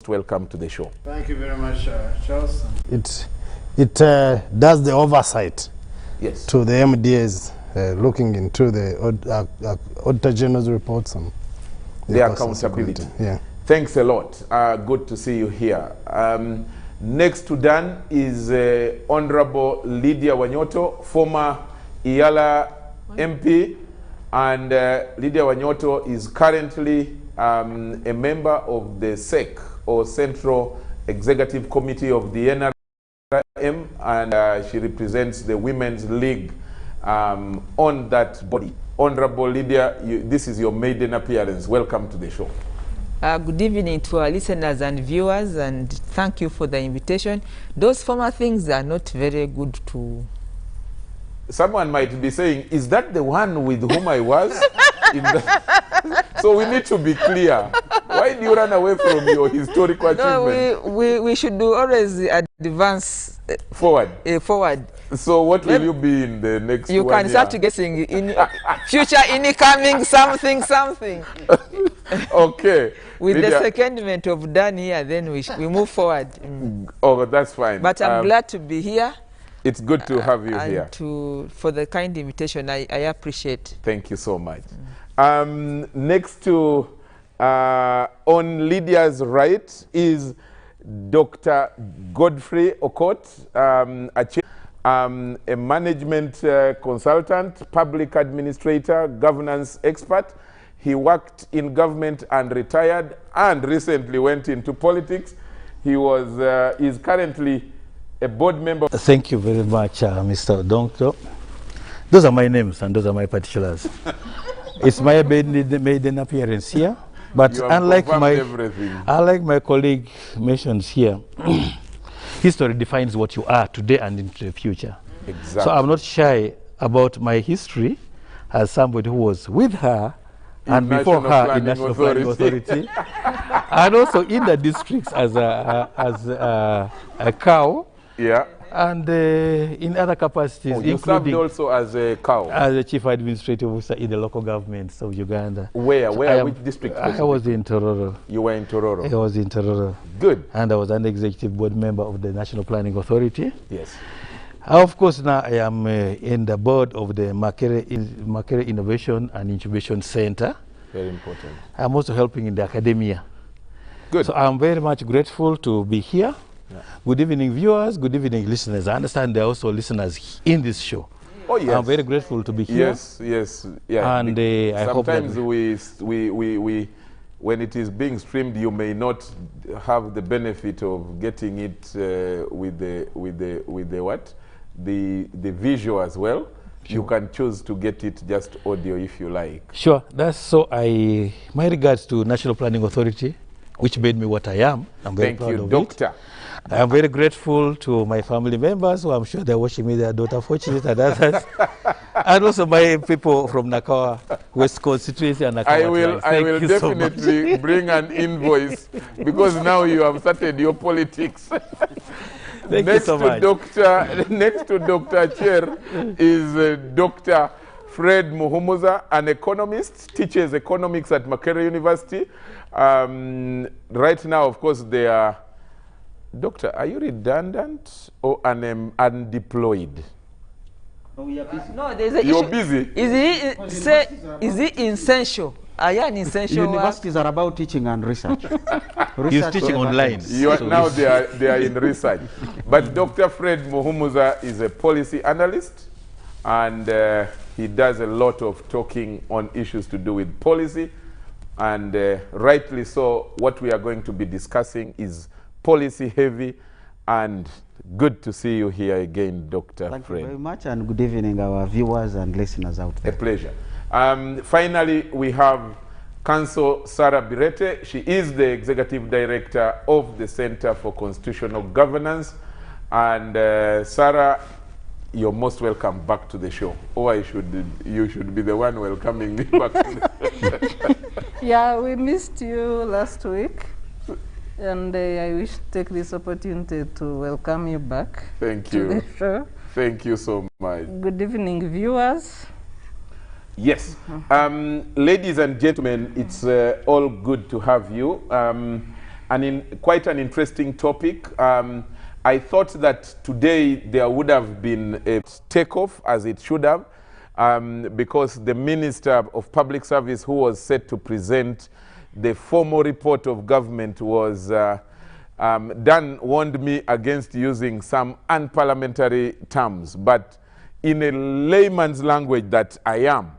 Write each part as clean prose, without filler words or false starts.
welcome to the show. Thank you very much, Charles. It does the oversight Yes. to the MDAs, looking into the Auditor General's reports and the accountability. Yeah. Thanks a lot. Good to see you here. Next to Dan is Honorable Lydia Wanyotto, former Iyala MP, and Lydia Wanyotto is currently a member of the SEC, or Central Executive Committee of the NRM, and she represents the Women's League on that body. Honorable Lydia, this is your maiden appearance. Welcome to the show. Good evening to our listeners and viewers, and thank you for the invitation. Those former things are not very good to... Someone might be saying, is that the one with whom I was? So we need to be clear. Why do you run away from your historical achievement? No, we should always advance forward. Forward. So what will you be in the next You can start guessing in future incoming something. Okay. With Lydia, the secondment of Dan here, then we move forward. Oh, that's fine. But I'm glad to be here. It's good to have you here. For the kind invitation, I appreciate. Thank you so much. Next to, on Lydia's right, is Dr. Godfrey Okot, a management consultant, public administrator, governance expert. He worked in government and retired, and recently went into politics. He is currently a board member. Thank you very much, Mr. Odongotho. Those are my names and those are my particulars. It's my maiden appearance here, but unlike my colleague mentions here, history defines what you are today and into the future. Exactly. So I'm not shy about my history as somebody who was with her and before her in National Planning Authority, and also in the districts as a cow. Yeah. And in other capacities, you served also as a cow? As a chief administrative officer in the local governments of Uganda. Where? Which district? I was in Tororo. You were in Tororo? I was in Tororo. Good. And I was an executive board member of the National Planning Authority. Yes. Of course, now I am in the board of the Makere Innovation and Incubation Center. Very important. I'm also helping in the academia. Good. So I'm very much grateful to be here. Yeah. Good evening, viewers. Good evening, listeners. I understand there are also listeners in this show. Oh, yes. I'm very grateful to be here. Yes. Yeah. And I hope that sometimes when it is being streamed, you may not have the benefit of getting it with the visual as well. Sure. You can choose to get it just audio if you like. Sure. That's so. My regards to National Planning Authority, which made me what I am. I'm very proud of Doctor. I am very grateful to my family members, who I'm sure they're watching me, their daughter Fortunate and others, and also my people from Nakawa West constituency and Nakawa. I will definitely bring an invoice because now you have started your politics. Thank you so much. Next to Dr. Chair is Dr. Fred Muhumuza, an economist, teaches economics at Makere University. Right now, of course, they are... Doctor, are you redundant or undeployed? No, we are busy. No, there's a You're busy? Is it essential? Universities are about teaching and research. He's teaching online. Now they are in research. But Dr. Fred Muhumuza is a policy analyst, and he does a lot of talking on issues to do with policy. And rightly so, what we are going to be discussing is policy heavy, and good to see you here again, Dr. Fred. Thank you very much, and good evening, our viewers and listeners out there. A pleasure. Finally, we have Council Sarah Birete. She is the Executive Director of the Center for Constitutional Governance. And Sarah, you're most welcome back to the show. Or you should be the one welcoming me back to the Yeah, we missed you last week. And I wish to take this opportunity to welcome you back. Thank to you. The show. Thank you so much. Good evening, viewers. Yes. Ladies and gentlemen, it's all good to have you. quite an interesting topic. I thought that today there would have been a takeoff, as it should have, because the Minister of Public Service, who was set to present the formal report of government, was Dan warned me against using some unparliamentary terms, but in a layman's language that I am,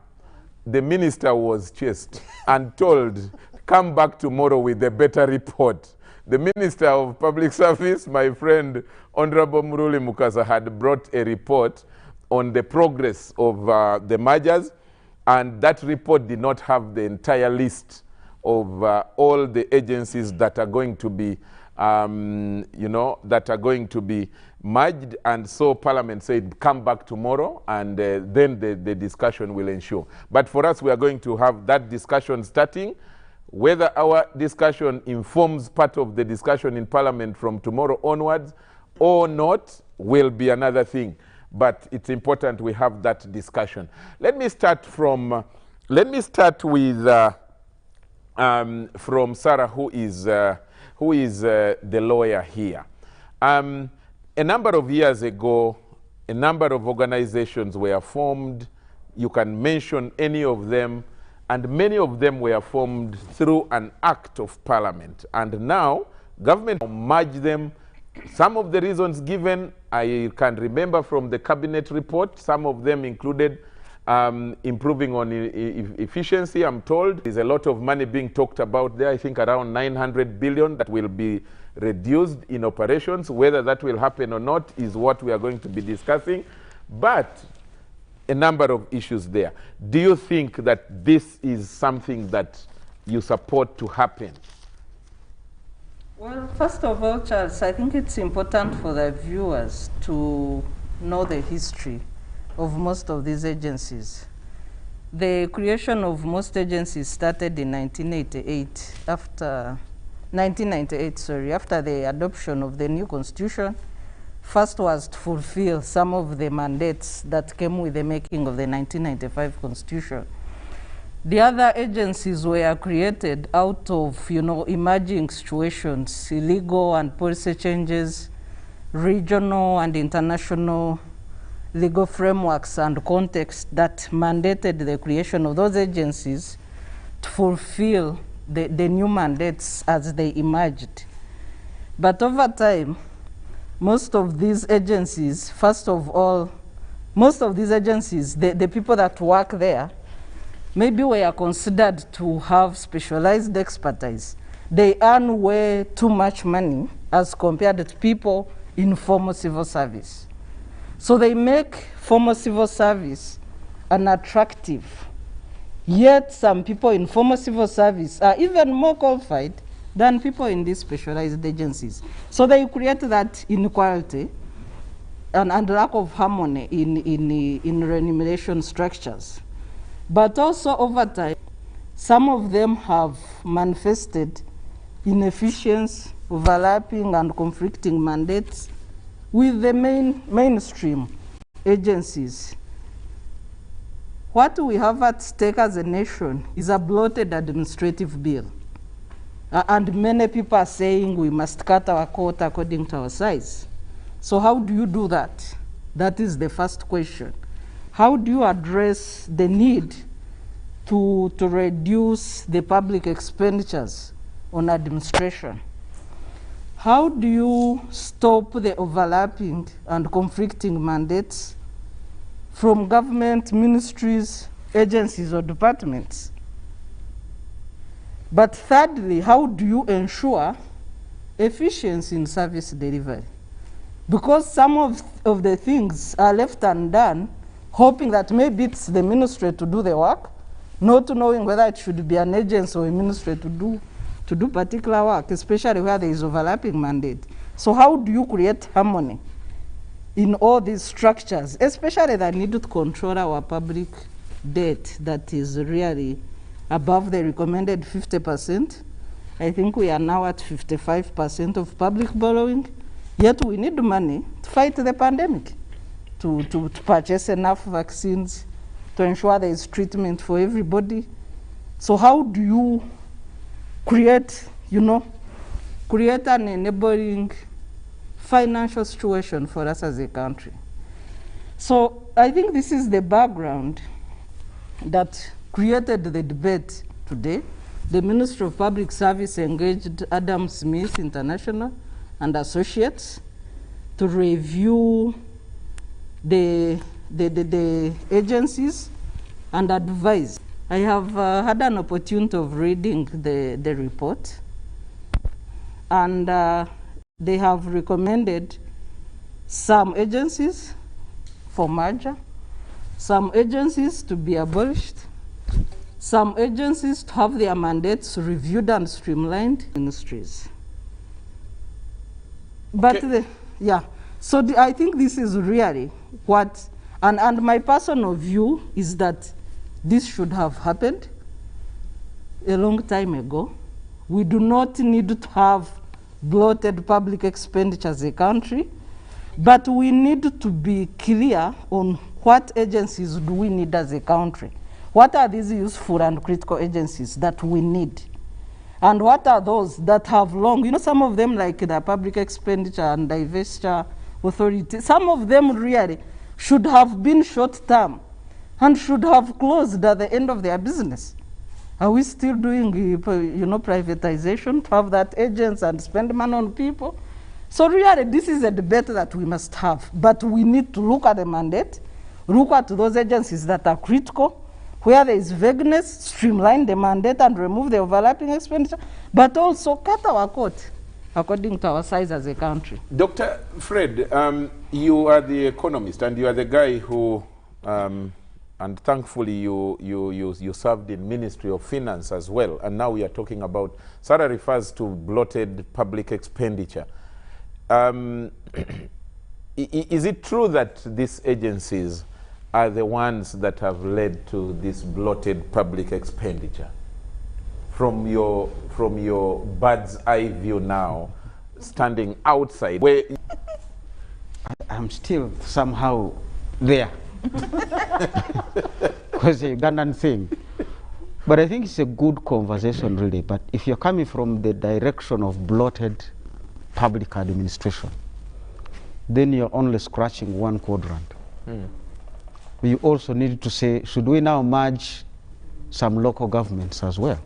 the minister was chased and told, come back tomorrow with a better report. The Minister of Public Service, my friend Honorable Muruli Mukasa, had brought a report on the progress of the mergers, and that report did not have the entire list of all the agencies that are going to be, that are going to be merged. And so Parliament said, come back tomorrow, and then the discussion will ensure. But for us, we are going to have that discussion starting. Whether our discussion informs part of the discussion in Parliament from tomorrow onwards or not will be another thing. But it's important we have that discussion. Let me start with from Sarah, who is the lawyer here. A number of years ago, a number of organizations were formed. You can mention any of them, and many of them were formed through an act of Parliament. And now, government merged them. Some of the reasons given, I can remember from the cabinet report. Some of them included improving on efficiency, I'm told. There's a lot of money being talked about there, I think around 900 billion that will be reduced in operations. Whether that will happen or not is what we are going to be discussing. But a number of issues there. Do you think that this is something that you support to happen? Well, first of all, Charles, I think it's important for the viewers to know the history of most of these agencies. The creation of most agencies started in 1998, after the adoption of the new constitution. First was to fulfill some of the mandates that came with the making of the 1995 constitution. The other agencies were created out of, emerging situations, legal and policy changes, regional and international legal frameworks and context that mandated the creation of those agencies to fulfill the new mandates as they emerged. But over time, most of these agencies, the people that work there, maybe were considered to have specialized expertise. They earn way too much money as compared to people in formal civil service. So they make formal civil service unattractive. Yet some people in formal civil service are even more qualified than people in these specialized agencies. So they create that inequality and lack of harmony in remuneration structures. But also over time, some of them have manifested inefficiency, overlapping and conflicting mandates with the mainstream agencies. What we have at stake as a nation is a bloated administrative bill. And many people are saying we must cut our coat according to our size. So how do you do that? That is the first question. How do you address the need to reduce the public expenditures on administration? How do you stop the overlapping and conflicting mandates from government, ministries, agencies, or departments? But thirdly, how do you ensure efficiency in service delivery? Because some of the things are left undone, hoping that maybe it's the ministry to do the work, not knowing whether it should be an agency or a ministry to do particular work, especially where there is overlapping mandate. So how do you create harmony in all these structures, especially the need to control our public debt that is really above the recommended 50%. I think we are now at 55% of public borrowing, yet we need money to fight the pandemic, to purchase enough vaccines, to ensure there is treatment for everybody. So how do you create, create an enabling financial situation for us as a country. So I think this is the background that created the debate today. The Ministry of Public Service engaged Adam Smith International and Associates to review the agencies and advise. I have had an opportunity of reading the report, and they have recommended some agencies for merger, some agencies to be abolished, some agencies to have their mandates reviewed and streamlined, ministries. But Okay. So I think this is really what, and my personal view is that this should have happened a long time ago. We do not need to have bloated public expenditure as a country, but we need to be clear on what agencies do we need as a country. What are these useful and critical agencies that we need? And what are those that have long, some of them like the Public Expenditure and Divestiture Authority, some of them really should have been short-term and should have closed at the end of their business. Are we still doing, privatization to have that agents and spend money on people? So really, this is a debate that we must have, but we need to look at the mandate, look at those agencies that are critical, where there is vagueness, streamline the mandate and remove the overlapping expenditure, but also cut our coat according to our size as a country. Dr. Fred, you are the economist, and you are the guy who, and thankfully you served in Ministry of Finance as well, and now we are talking about, Sarah refers to bloated public expenditure. Is it true that these agencies are the ones that have led to this bloated public expenditure? From your bird's eye view now, standing outside, where I'm still somehow there. Because it's a Ugandan thing. But I think it's a good conversation, really. But if you're coming from the direction of bloated public administration, then you're only scratching one quadrant. You also need to say, should we now merge some local governments as well?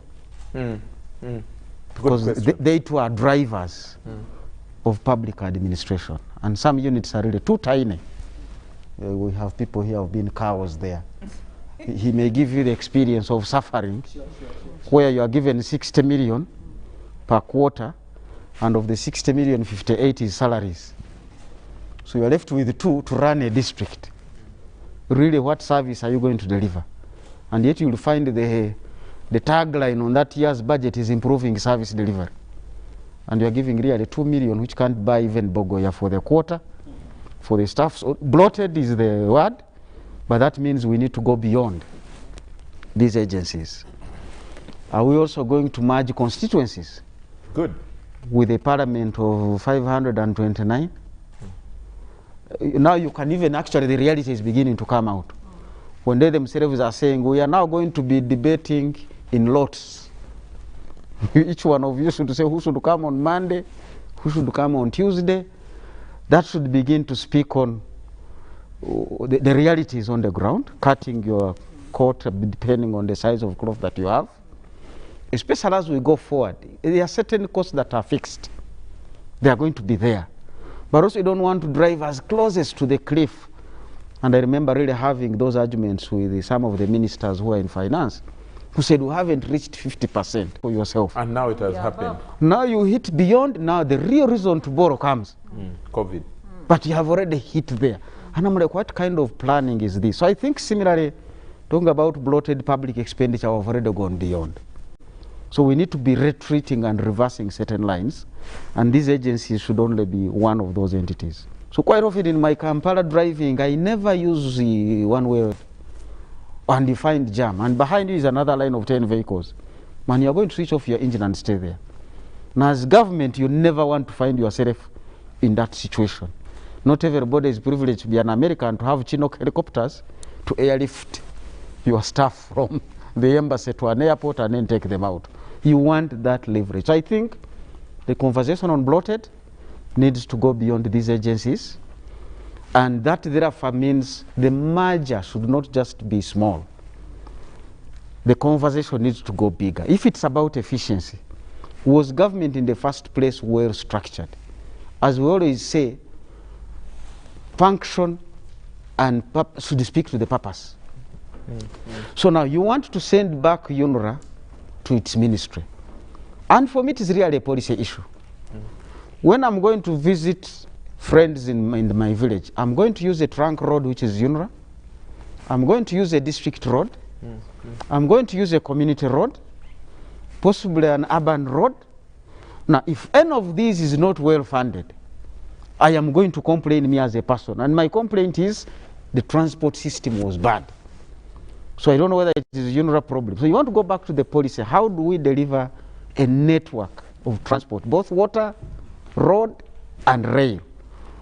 Because they too are drivers of public administration. And some units are really too tiny. We have people here who have been cows there. He may give you the experience of suffering, where you are given 60 million per quarter, and of the 60 million, 58 is salaries. So you are left with 2 to run a district. Really, what service are you going to deliver? And yet you will find the tagline on that year's budget is improving service delivery. And you are giving really 2 million, which can't buy even Bogoya for the quarter, for the staff. So bloated is the word, but that means we need to go beyond these agencies. Are we also going to merge constituencies? Good. With a parliament of 529? Now you can even actually, the reality is beginning to come out. When they themselves are saying, we are now going to be debating in lots. Each one of you should say who should come on Monday, who should come on Tuesday. That should begin to speak on the realities on the ground, cutting your coat depending on the size of cloth that you have. Especially as we go forward, there are certain costs that are fixed. They are going to be there. But also you don't want to drive us closest to the cliff. And I remember really having those arguments with some of the ministers who are in finance, who said, we haven't reached 50% for yourself. And now it has happened. Now you hit beyond, now the real reason to borrow comes. COVID. But you have already hit there. And I'm like, what kind of planning is this? So I think similarly, talking about bloated public expenditure, we've already gone beyond. So we need to be retreating and reversing certain lines. And these agencies should only be one of those entities. So quite often in my Kampala driving, I never use the one-way undefined jam. And behind you is another line of 10 vehicles. Man, you're going to switch off your engine and stay there. Now as government, you never want to find yourself in that situation. Not everybody is privileged to be an American, to have Chinook helicopters to airlift your staff from the embassy to an airport and then take them out. You want that leverage. I think The conversation on Blotted needs to go beyond these agencies, and that therefore means the merger should not just be small. The conversation needs to go bigger. If it's about efficiency, was government in the first place well structured? As we always say, function and should speak to the purpose. So now you want to send back UNRA to its ministry. And for me, it is really a policy issue. When I'm going to visit friends in my village, I'm going to use a trunk road, which is UNRA. I'm going to use a district road. I'm going to use a community road, possibly an urban road. Now, if any of these is not well funded, I am going to complain me as a person. And my complaint is the transport system was bad. So I don't know whether it is a UNRA problem. So you want to go back to the policy. How do we deliver a network of transport, both water, road, and rail?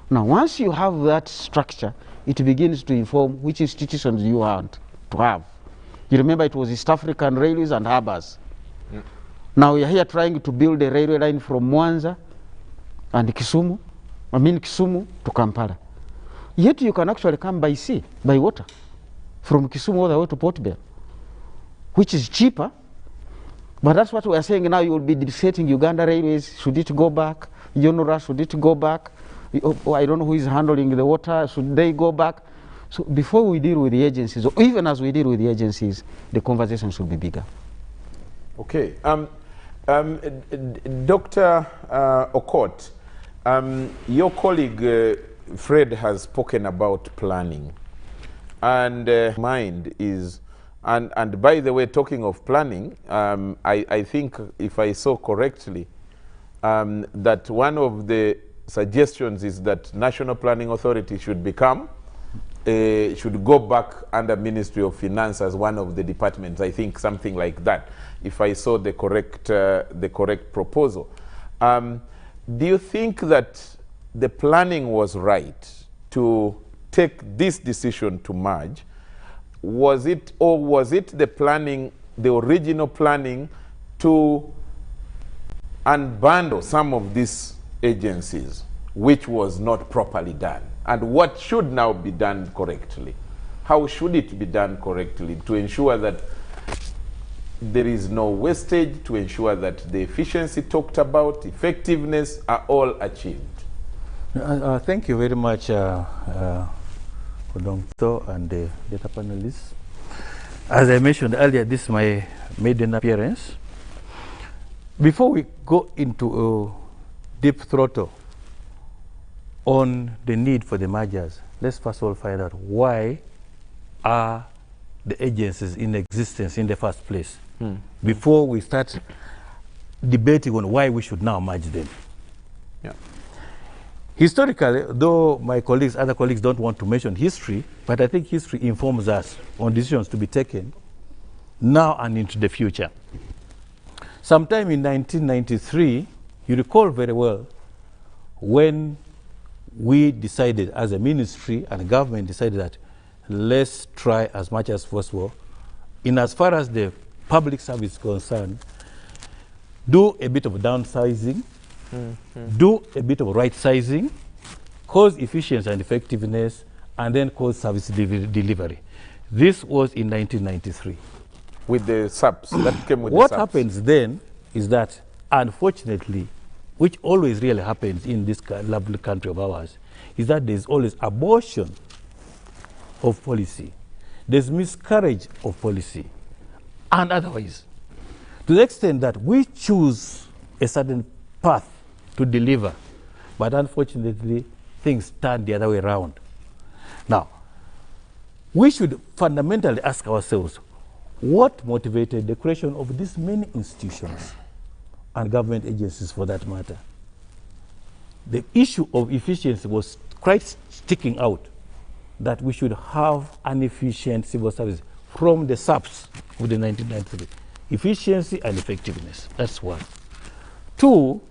Now, once you have that structure, it begins to inform which institutions you want to have. You remember it was East African Railways and Harbors. Now we are here trying to build a railway line from Mwanza and Kisumu to Kampala. Yet you can actually come by sea, by water, from Kisumu all the way to Port Bell, which is cheaper. But that's what we are saying now. You will be debating Uganda Railways. Should it go back? UNRA, should it go back? Oh, I don't know who is handling the water. Should they go back? So before we deal with the agencies, or even as we deal with the agencies, the conversation should be bigger. Okay. Dr. Okot, your colleague Fred has spoken about planning. And mind is, and by the way, talking of planning, I think if I saw correctly, that one of the suggestions is that National Planning Authority should become, should go back under Ministry of Finance as one of the departments. I think something like that, if I saw the correct proposal. Do you think that the planning was right to take this decision to merge? Was it, or was it the planning, the original planning, to unbundle some of these agencies, which was not properly done? And what should now be done correctly? How should it be done correctly to ensure that there is no wastage, to ensure that the efficiency talked about, effectiveness, are all achieved? Thank you very much, Odongotho and the data panelists. As I mentioned earlier, this is my maiden appearance. Before we go into deep throttle on the need for the mergers, let's first of all find out why are the agencies in existence in the first place, before we start debating on why we should now merge them. Yeah. Historically, though my colleagues, other colleagues don't want to mention history, but I think history informs us on decisions to be taken now and into the future. Sometime in 1993, you recall very well, when we decided as a ministry and government decided that let's try as much as possible, in as far as the public service is concerned, do a bit of downsizing, do a bit of right sizing, cause efficiency and effectiveness, and then cause service delivery. This was in 1993. With the subs, that came with what the subs. happens then is that, unfortunately, which always really happens in this lovely country of ours, is that there's always abortion of policy. There's miscarriage of policy, and otherwise. To the extent that we choose a certain path to deliver, but unfortunately, things turn the other way around. Now, we should fundamentally ask ourselves, what motivated the creation of these many institutions and government agencies for that matter? The issue of efficiency was quite sticking out, that we should have an efficient civil service from the SAPs of the 1993. Efficiency and effectiveness, that's one. Two,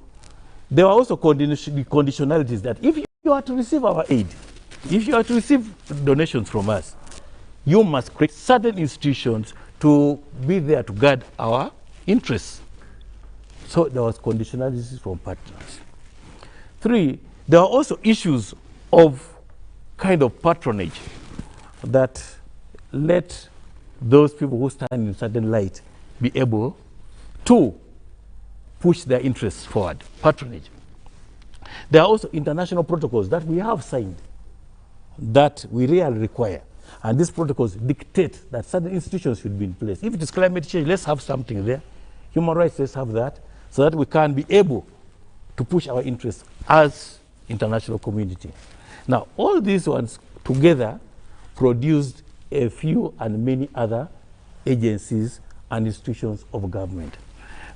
there were also conditionalities that if you are to receive our aid, if you are to receive donations from us, you must create certain institutions to be there to guard our interests. So there was conditionalities from partners. 3, there are also issues of kind of patronage that let those people who stand in certain light be able to push their interests forward, patronage. There are also international protocols that we have signed that we really require. And these protocols dictate that certain institutions should be in place. If it is climate change, let's have something there. Human rights, let's have that, so that we can be able to push our interests as international community. Now, all these ones together produced a few and many other agencies and institutions of government.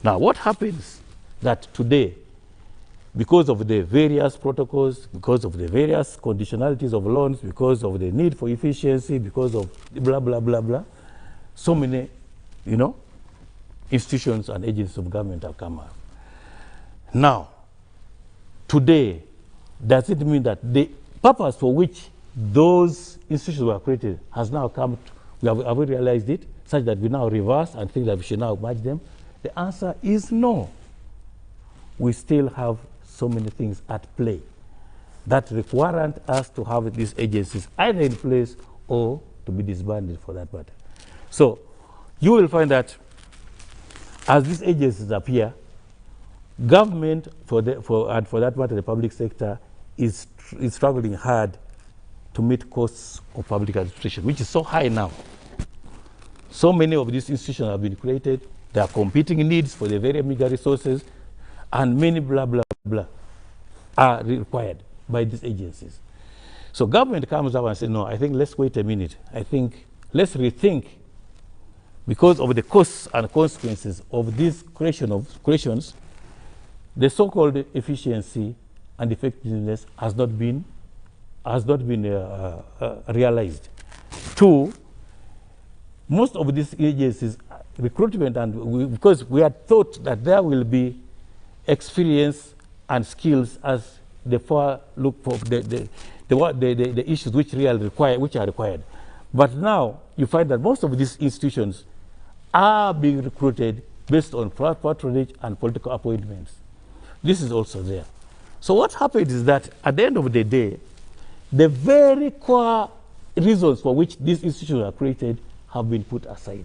Now, what happens that today, because of the various protocols, because of the various conditionalities of loans, because of the need for efficiency, because of blah, blah, blah, blah, so many, institutions and agencies of government have come up. Now, today, does it mean that the purpose for which those institutions were created has now come to, have we realized it, such that we now reverse and think that we should now merge them? The answer is no. We still have so many things at play that require us to have these agencies either in place or to be disbanded for that matter. So you will find that as these agencies appear, government, and for that matter the public sector, is struggling hard to meet costs of public administration, which is so high now. So many of these institutions have been created. There are competing needs for the very meager resources, and many blah, blah, blah are required by these agencies. So government comes up and says, no, I think let's wait a minute. I think let's rethink, because of the costs and consequences of these creations, the so-called efficiency and effectiveness has not been realized. 2, most of these agencies, recruitment, and because we had thought that there will be experience and skills as the far look for the issues which are required. But now you find that most of these institutions are being recruited based on patronage and political appointments. This is also there. So what happens is that at the end of the day, the very core reasons for which these institutions are created have been put aside.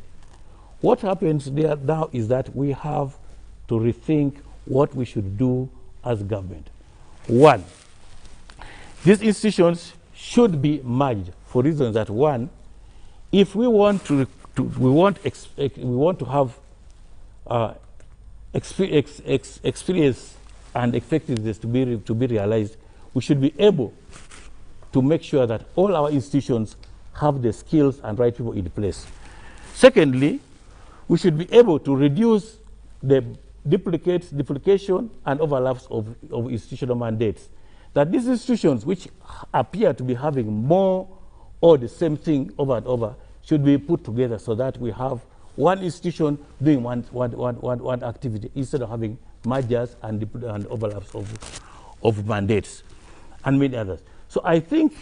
What happens there now is that we have to rethink what we should do as government. 1, these institutions should be merged for reasons that, 1, if we want to have experience and effectiveness to be realized, we should be able to make sure that all our institutions have the skills and right people in place. Secondly, we should be able to reduce the duplication and overlaps of institutional mandates. That these institutions which appear to be having more or the same thing over and over should be put together so that we have one institution doing one activity instead of having mergers and overlaps of mandates and many others. So I think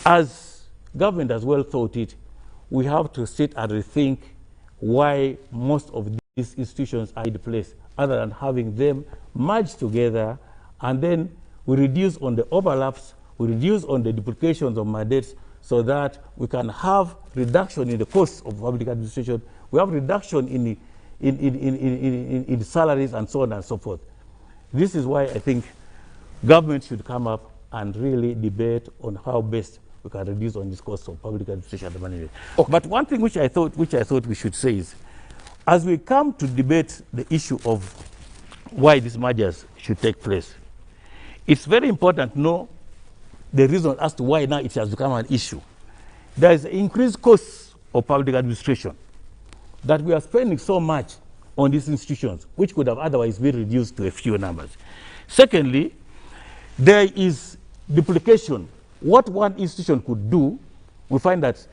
as government has well thought it, we have to sit and rethink why most of these institutions are in place, other than having them merged together, and then we reduce on the overlaps, we reduce on the duplications of mandates, so that we can have reduction in the costs of public administration, we have reduction in salaries and so on and so forth. This is why I think government should come up and really debate on how best we can reduce on this cost of public administration and management. Okay. But one thing which I thought we should say is, as we come to debate the issue of why these mergers should take place, it's very important to know the reason as to why now it has become an issue. There is increased costs of public administration, that we are spending so much on these institutions, which could have otherwise been reduced to a few numbers. Secondly, there is duplication. What one institution could do, we find that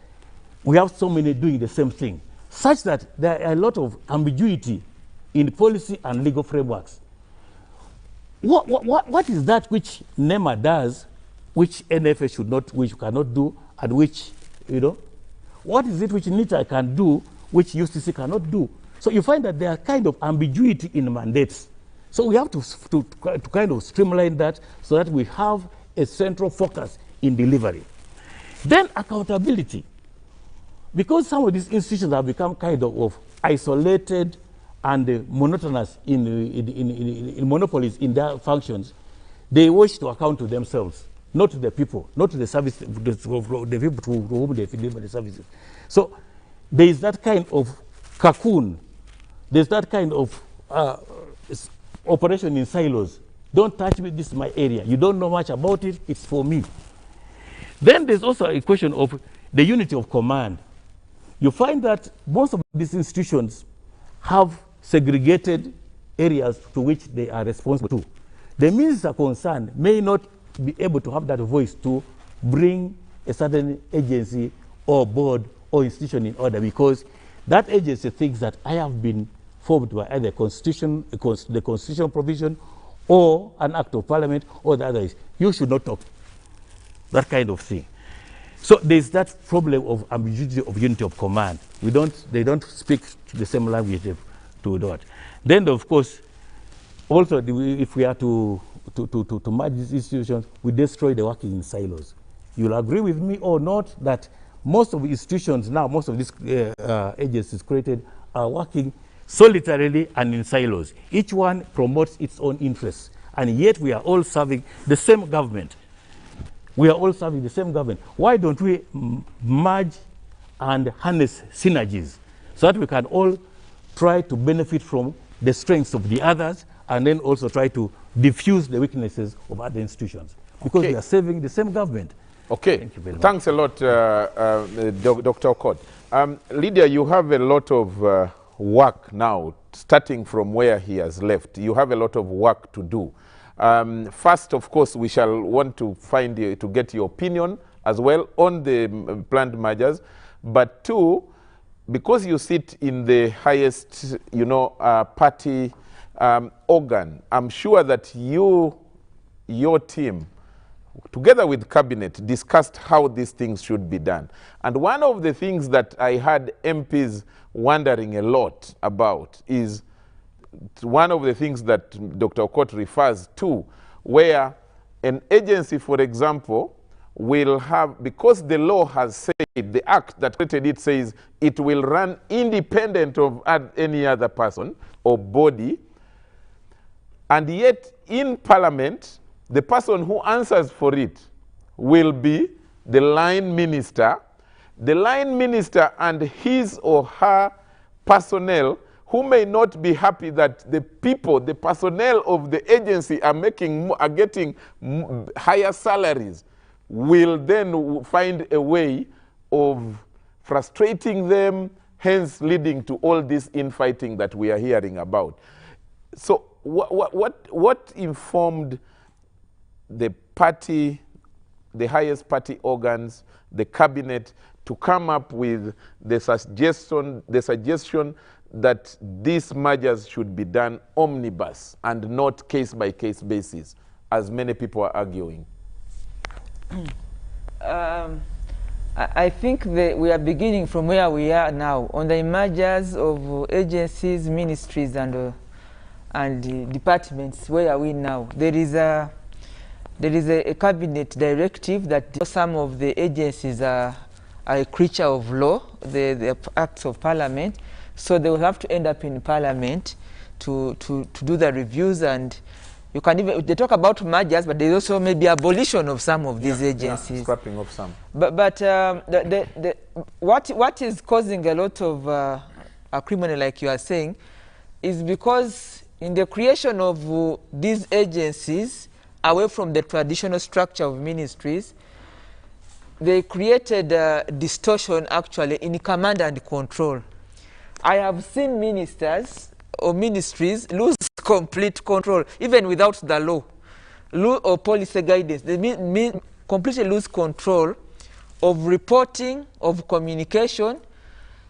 we have so many doing the same thing, such that there are a lot of ambiguity in policy and legal frameworks. What is that which NEMA does, which NFA should not, which cannot do, and which, what is it which NITA can do, which UCC cannot do? So you find that there are kind of ambiguity in mandates. So we have to kind of streamline that so that we have a central focus in delivery. Then accountability. Because some of these institutions have become kind of isolated and monotonous in monopolies in their functions, they wish to account to themselves, not to the people, not to the service, the people to whom they deliver the services. So there is that kind of cocoon, there's that kind of operation in silos. Don't touch me, this is my area. You don't know much about it, it's for me. Then there's also a question of the unity of command. You find that most of these institutions have segregated areas to which they are responsible to. The minister concerned may not be able to have that voice to bring a certain agency or board or institution in order, because that agency thinks that I have been formed by either the constitutional provision or an act of parliament, or the other is, you should not talk. That kind of thing. So there's that problem of ambiguity of unity of command. They don't speak the same language to that. Then, of course, also if we are to merge these institutions, we destroy the working in silos. You'll agree with me or not that most of the institutions now, most of these agencies created are working solitarily and in silos. Each one promotes its own interests, and yet we are all serving the same government. We are all serving the same government. Why don't we merge and harness synergies so that we can all try to benefit from the strengths of the others, and then also try to diffuse the weaknesses of other institutions, because we are serving the same government. Okay, thank you very much. Thanks a lot, Dr. Okoth. Lydia, you have a lot of work now, starting from where he has left. You have a lot of work to do. First, of course, we shall want to to get your opinion as well on the planned mergers. But two, because you sit in the highest, party organ, I'm sure that your team, together with cabinet, discussed how these things should be done. And one of the things that I had MPs wondering a lot about is one of the things that Dr. Okoth refers to, where an agency, for example, will have, because the law has said, the act that created it says it will run independent of any other person or body, and yet in Parliament, the person who answers for it will be the line minister. The line minister and his or her personnel, who may not be happy that the personnel of the agency are getting higher salaries, will then find a way of frustrating them, hence leading to all this infighting that we are hearing about. So what informed the party, the highest party organs, the cabinet, to come up with the suggestion that these mergers should be done omnibus and not case-by-case basis, as many people are arguing? I think we are beginning from where we are now on the mergers of agencies, ministries, and departments. Where are we now? There is a cabinet directive that some of the agencies are a creature of law, the acts of parliament, so they will have to end up in parliament to do the reviews. And you can even, they talk about mergers, but there's also maybe abolition of some of these agencies. Yeah, scrapping of some. But what is causing a lot of acrimony, like you are saying, is because in the creation of these agencies, away from the traditional structure of ministries, they created distortion actually in command and control. I have seen ministers or ministries lose complete control, even without the law or policy guidance. They completely lose control of reporting, of communication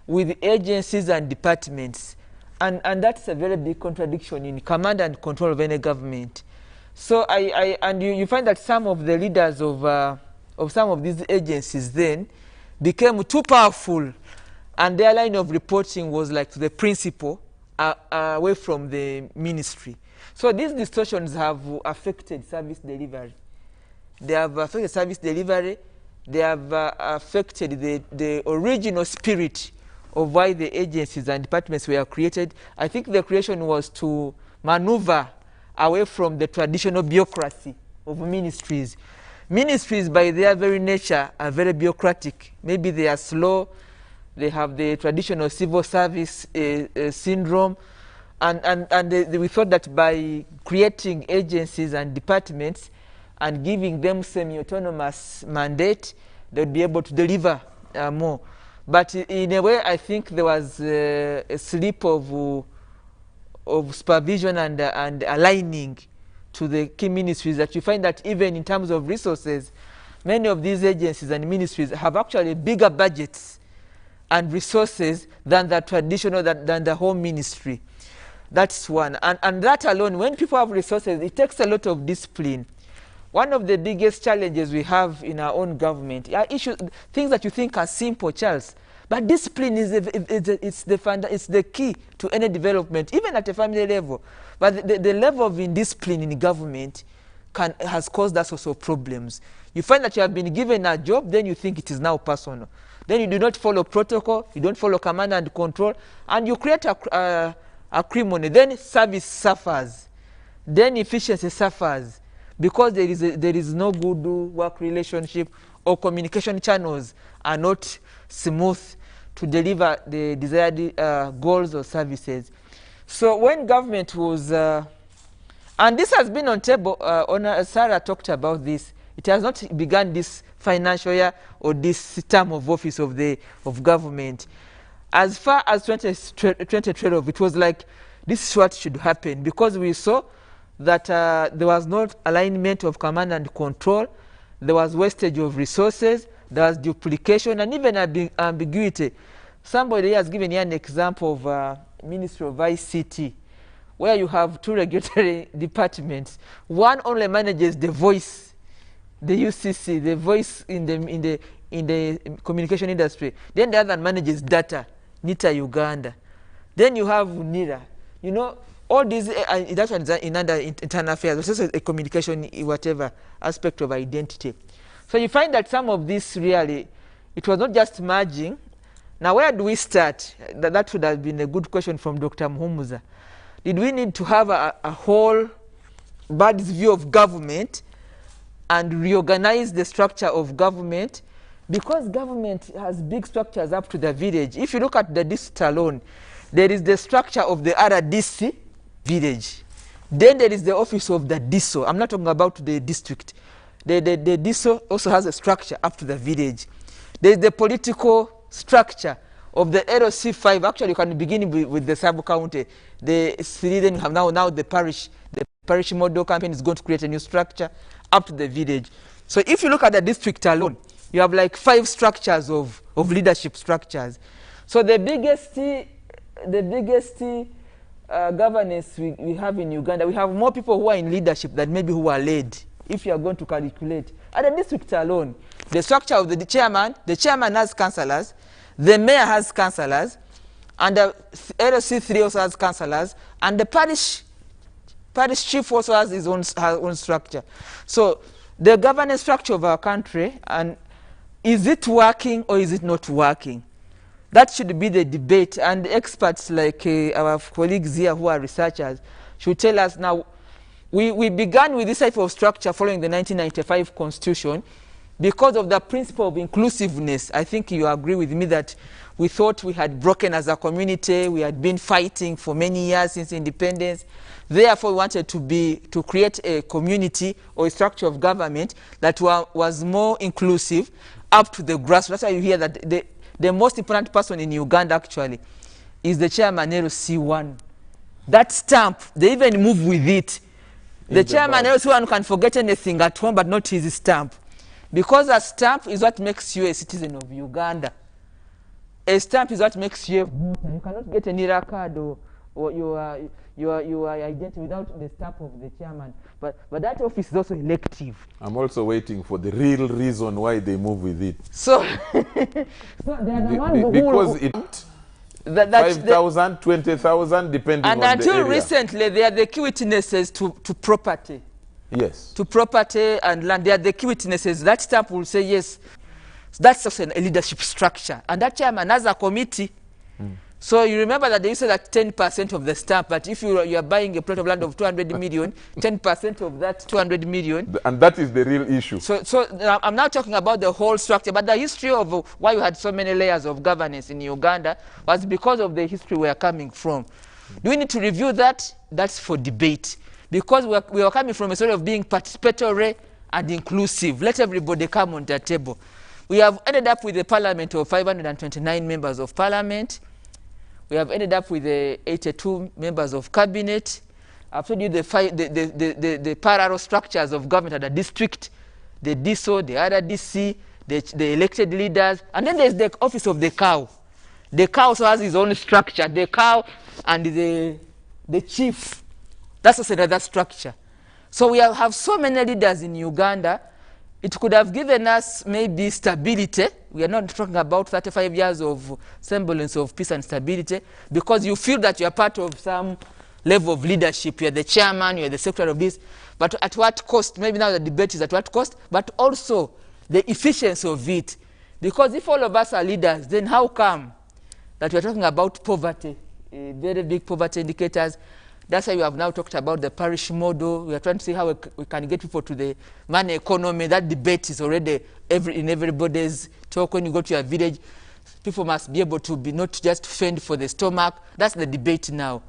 with agencies and departments. And that's a very big contradiction in command and control of any government. So you find that some of the leaders of some of these agencies then became too powerful and their line of reporting was like to the principal, away from the ministry. So these distortions have affected service delivery. They have affected service delivery. They have affected the original spirit of why the agencies and departments were created. I think the creation was to maneuver away from the traditional bureaucracy of ministries. Ministries, by their very nature, are very bureaucratic. Maybe they are slow. They have the traditional civil service syndrome. And we thought that by creating agencies and departments and giving them semi-autonomous mandate, they would be able to deliver more. But in a way, I think there was a slip of supervision and aligning to the key ministries, that you find that even in terms of resources, many of these agencies and ministries have actually bigger budgets and resources than the traditional, than the home ministry. That's one. And that alone, when people have resources, it takes a lot of discipline. One of the biggest challenges we have in our own government are issues, things that you think are simple, Charles. But discipline is the key to any development, even at a family level. But the level of indiscipline in government has caused us also problems. You find that you have been given a job, then you think it is now personal. Then you do not follow protocol, you don't follow command and control, and you create acrimony. Then service suffers. Then efficiency suffers, because there is no good work relationship, or communication channels are not smooth to deliver the desired goals or services. So when government was, and this has been on table, Sarah talked about this, it has not begun this financial year or this term of office of government. As far as 2012, it was like, this is what should happen, because we saw that there was no alignment of command and control, there was wastage of resources, there was duplication, and even ambiguity. Somebody has given here an example of Ministry of ICT, where you have two regulatory departments. One only manages the voice, the UCC, the voice in the communication industry. Then the other manages data, NITA Uganda. Then you have NIRA. You know, all these, that one is in under internal affairs, it's also a communication, whatever aspect of identity. So you find that some of this really, it was not just merging. Now, where do we start? That would have been a good question from Dr. Muhumuza. Did we need to have a whole bird's view of government and reorganize the structure of government? Because government has big structures up to the village. If you look at the district alone, there is the structure of the RDC village. Then there is the office of the DISO. I'm not talking about the district. The DISO also has a structure up to the village. There is the political structure of the LOC5. Actually, you can begin with the sub-county. The city, then you have now the parish. The parish model campaign is going to create a new structure up to the village. So if you look at the district alone, you have like 5 structures of leadership structures. So the biggest governance we have in Uganda, we have more people who are in leadership than maybe who are led, if you are going to calculate. At the district alone, the structure of the chairman has councillors, the mayor has councillors, and the LOC3 also has councillors, and the parish chief also has his own structure. So the governance structure of our country, and is it working or is it not working? That should be the debate, and experts like our colleagues here who are researchers should tell us now. We began with this type of structure following the 1995 Constitution because of the principle of inclusiveness. I think you agree with me that we thought we had broken as a community. We had been fighting for many years since independence. Therefore, we wanted to create a community or a structure of government that was more inclusive up to the grassroots. That's why you hear that the most important person in Uganda actually is the chairman LC1. That stamp, they even move with it. The chairman LC1 can forget anything at home but not his stamp. Because a stamp is what makes you a citizen of Uganda. A stamp is what makes you a voter. You cannot get a NIRA card or you are identified without the stamp of the chairman. But that office is also elective. I'm also waiting for the real reason why they move with it. So, so they are the one because it 5,000, 20,000, depending on the area. And until recently, they are the key witnesses to property. Yes. To property and land. They are the key witnesses. That stamp will say yes. That's also a leadership structure. And that chairman has a committee. So you remember that they said that 10% of the stamp, but if you are buying a plot of land of 200 million, 10% of that 200 million. And that is the real issue. So I'm now talking about the whole structure, but the history of why you had so many layers of governance in Uganda was because of the history we are coming from. Do we need to review that? That's for debate. Because we are coming from a sort of being participatory and inclusive. Let everybody come on the table. We have ended up with a parliament of 529 members of parliament. We have ended up with 82 members of cabinet. I've told you the parallel structures of government at the district, the DSO, the other DC, the elected leaders, and then there's the office of the cow. The cow also has his own structure. The cow and the chief, that's also another structure. So we have so many leaders in Uganda. It could have given us maybe stability. We are not talking about 35 years of semblance of peace and stability, because you feel that you are part of some level of leadership. You are the chairman, you are the secretary of this. But at what cost? Maybe now the debate is at what cost, but also the efficiency of it. Because if all of us are leaders, then how come that we are talking about poverty, very big poverty indicators? That's why we have now talked about the parish model. We are trying to see how we can get people to the money economy. That debate is already in everybody's talk. When you go to your village, people must be able to be not just fend for the stomach. That's the debate now.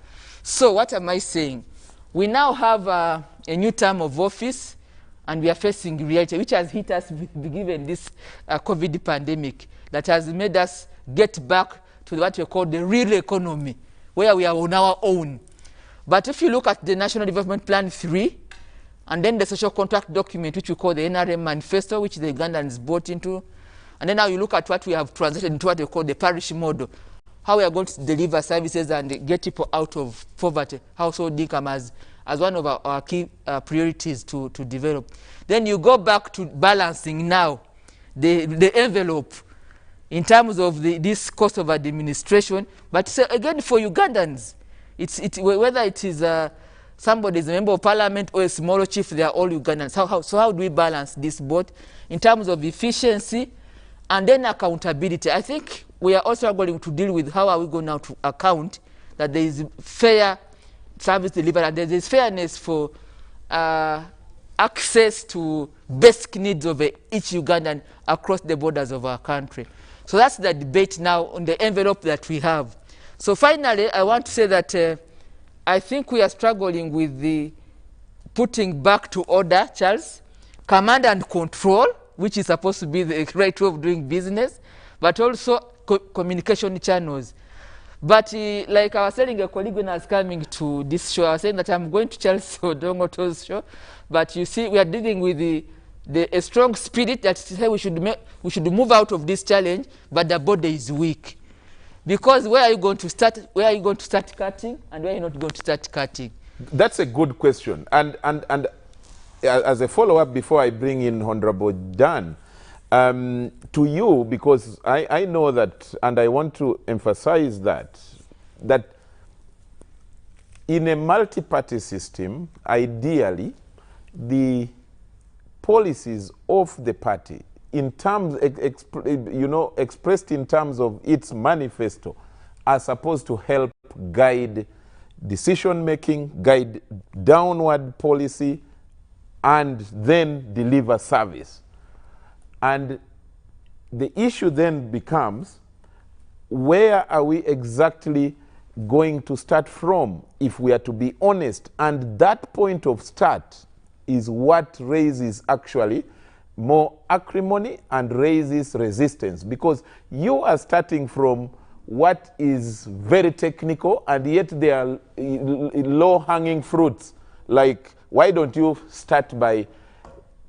So what am I saying? We now have a new term of office, and we are facing reality, which has hit us given this COVID pandemic, that has made us get back to what we call the real economy, where we are on our own. But if you look at the National Development Plan 3, and then the social contract document, which we call the NRM Manifesto, which the Ugandans bought into, and then now you look at what we have translated into what we call the parish model, how we are going to deliver services and get people out of poverty, household income as one of our key priorities to develop. Then you go back to balancing now the envelope in terms of this cost of administration. But so again, for Ugandans, whether it is somebody is a member of parliament or a smaller chief, they are all Ugandans. So how do we balance this both in terms of efficiency and then accountability? I think we are also going to deal with how are we going now to account that there is fair service delivery and there is fairness for access to basic needs of each Ugandan across the borders of our country. So that's the debate now on the envelope that we have. So finally, I want to say that I think we are struggling with the putting back to order, Charles, command and control, which is supposed to be the right way of doing business, but also communication channels. But like I was telling a colleague when I was coming to this show, I was saying that I'm going to Charlse Odongotho's show, but you see, we are dealing with a strong spirit that says we should move out of this challenge, but the body is weak. Because where are you going to start? Where are you going to start cutting, and where are you not going to start cutting? That's a good question. And as a follow-up, before I bring in Honorable Dan, to you, because I know that, and I want to emphasize that in a multi-party system, ideally, the policies of the party, in terms, expressed in terms of its manifesto, are supposed to help guide decision-making, guide downward policy, and then deliver service. And the issue then becomes, where are we exactly going to start from, if we are to be honest? And that point of start is what raises actually more acrimony and raises resistance, because you are starting from what is very technical, and yet there are low-hanging fruits. Like, why don't you start by,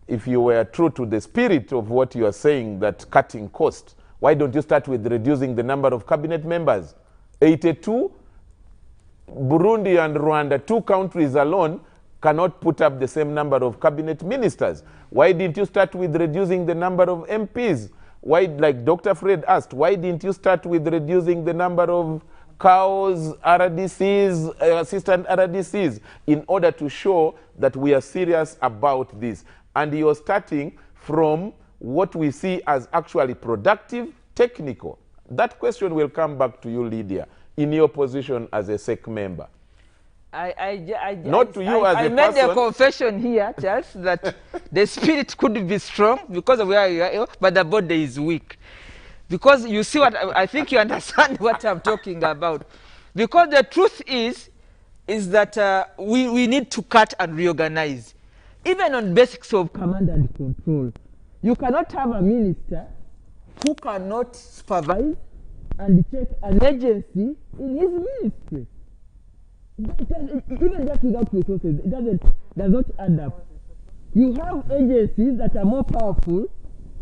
if you were true to the spirit of what you are saying, that cutting cost, why don't you start with reducing the number of cabinet members? 82 Burundi and Rwanda, 2 countries alone, cannot put up the same number of cabinet ministers. Why didn't you start with reducing the number of MPs? Why, like Dr. Fred asked, why didn't you start with reducing the number of cows, RDCs, assistant RDCs, in order to show that we are serious about this? And you're starting from what we see as actually productive, technical. That question will come back to you, Lydia, in your position as a SEC member. Not to you as a person. I made a confession here, Charles, that the spirit could be strong because of where you are, but the body is weak. Because you see what, I think you understand what I'm talking about. Because the truth is that we need to cut and reorganize. Even on basics of command and control. You cannot have a minister who cannot supervise and check an agency in his ministry. Even just without resources, it does not add up. You have agencies that are more powerful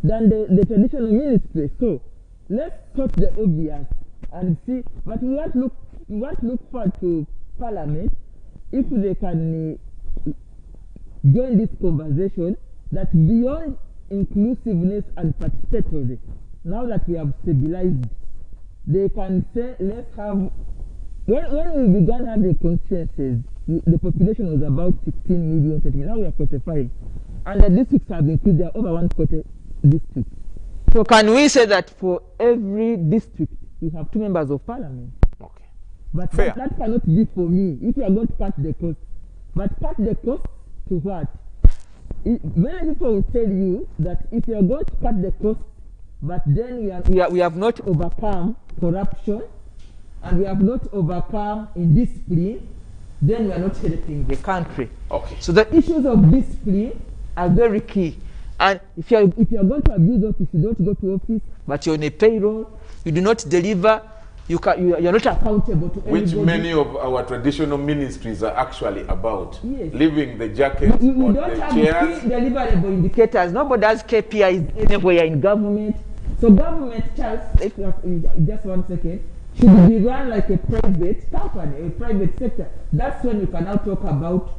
than the traditional ministry. So let's touch the obvious and see. But we want to look forward to Parliament if they can join this conversation that beyond inclusiveness and participatory, now that we have stabilized, they can say, let's have. When we began having constituencies, the population was about 16 million. Now we are 45. And the districts have increased. There are over 140 districts. So can we say that for every district, we have 2 members of parliament? Okay. But that cannot be for me, if you are going to cut the cost. But cut the cost to what? Many people will tell you that if you are going to cut the cost, but then we have not overcome corruption, and we have not overcome indiscipline, then we are not helping the country. Okay. So the issues of discipline are very key. And if you are going to abuse office, you don't go to office, but you're on a payroll, you do not deliver, you're not accountable to anybody. Which many of our traditional ministries are actually about. Yes. Leaving the jackets we on don't the have chairs. key deliverable indicators. Nobody has KPIs anywhere in government. So government, Charles, if you have, just 1 second, should be run like a private company, a private sector. That's when you can now talk about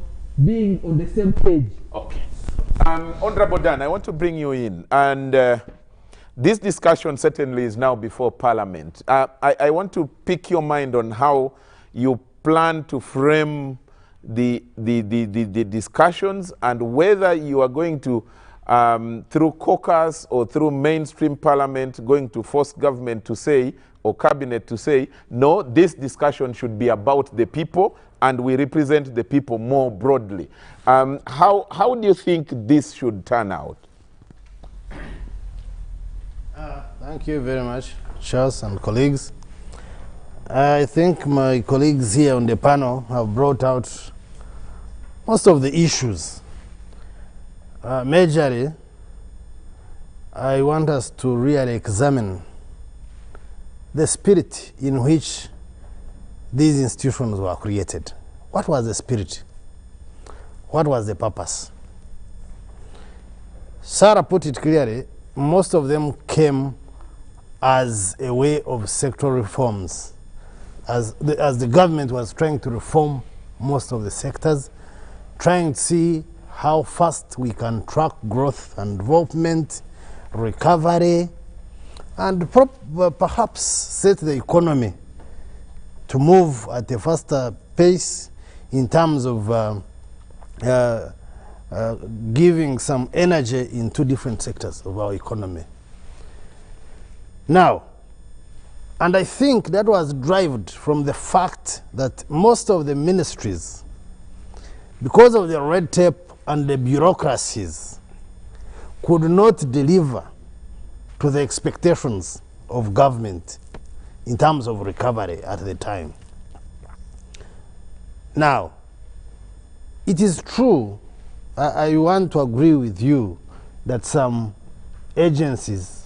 being on the same page. Okay. Honorable Dan, I want to bring you in. And this discussion certainly is now before Parliament. I want to pick your mind on how you plan to frame the discussions, and whether you are going to, through caucus or through mainstream Parliament, going to force government to say, or cabinet to say, no, this discussion should be about the people, and we represent the people more broadly. How do you think this should turn out? Thank you very much, Charles and colleagues. I think my colleagues here on the panel have brought out most of the issues. Majorly, I want us to really examine the spirit in which these institutions were created. What was the spirit? What was the purpose? Sarah put it clearly, most of them came as a way of sectoral reforms, as the government was trying to reform most of the sectors, trying to see how fast we can track growth and development, recovery, and perhaps set the economy to move at a faster pace in terms of giving some energy into different sectors of our economy. Now, and I think that was derived from the fact that most of the ministries, because of the red tape and the bureaucracies, could not deliver to the expectations of government in terms of recovery at the time. Now, it is true, I want to agree with you that some agencies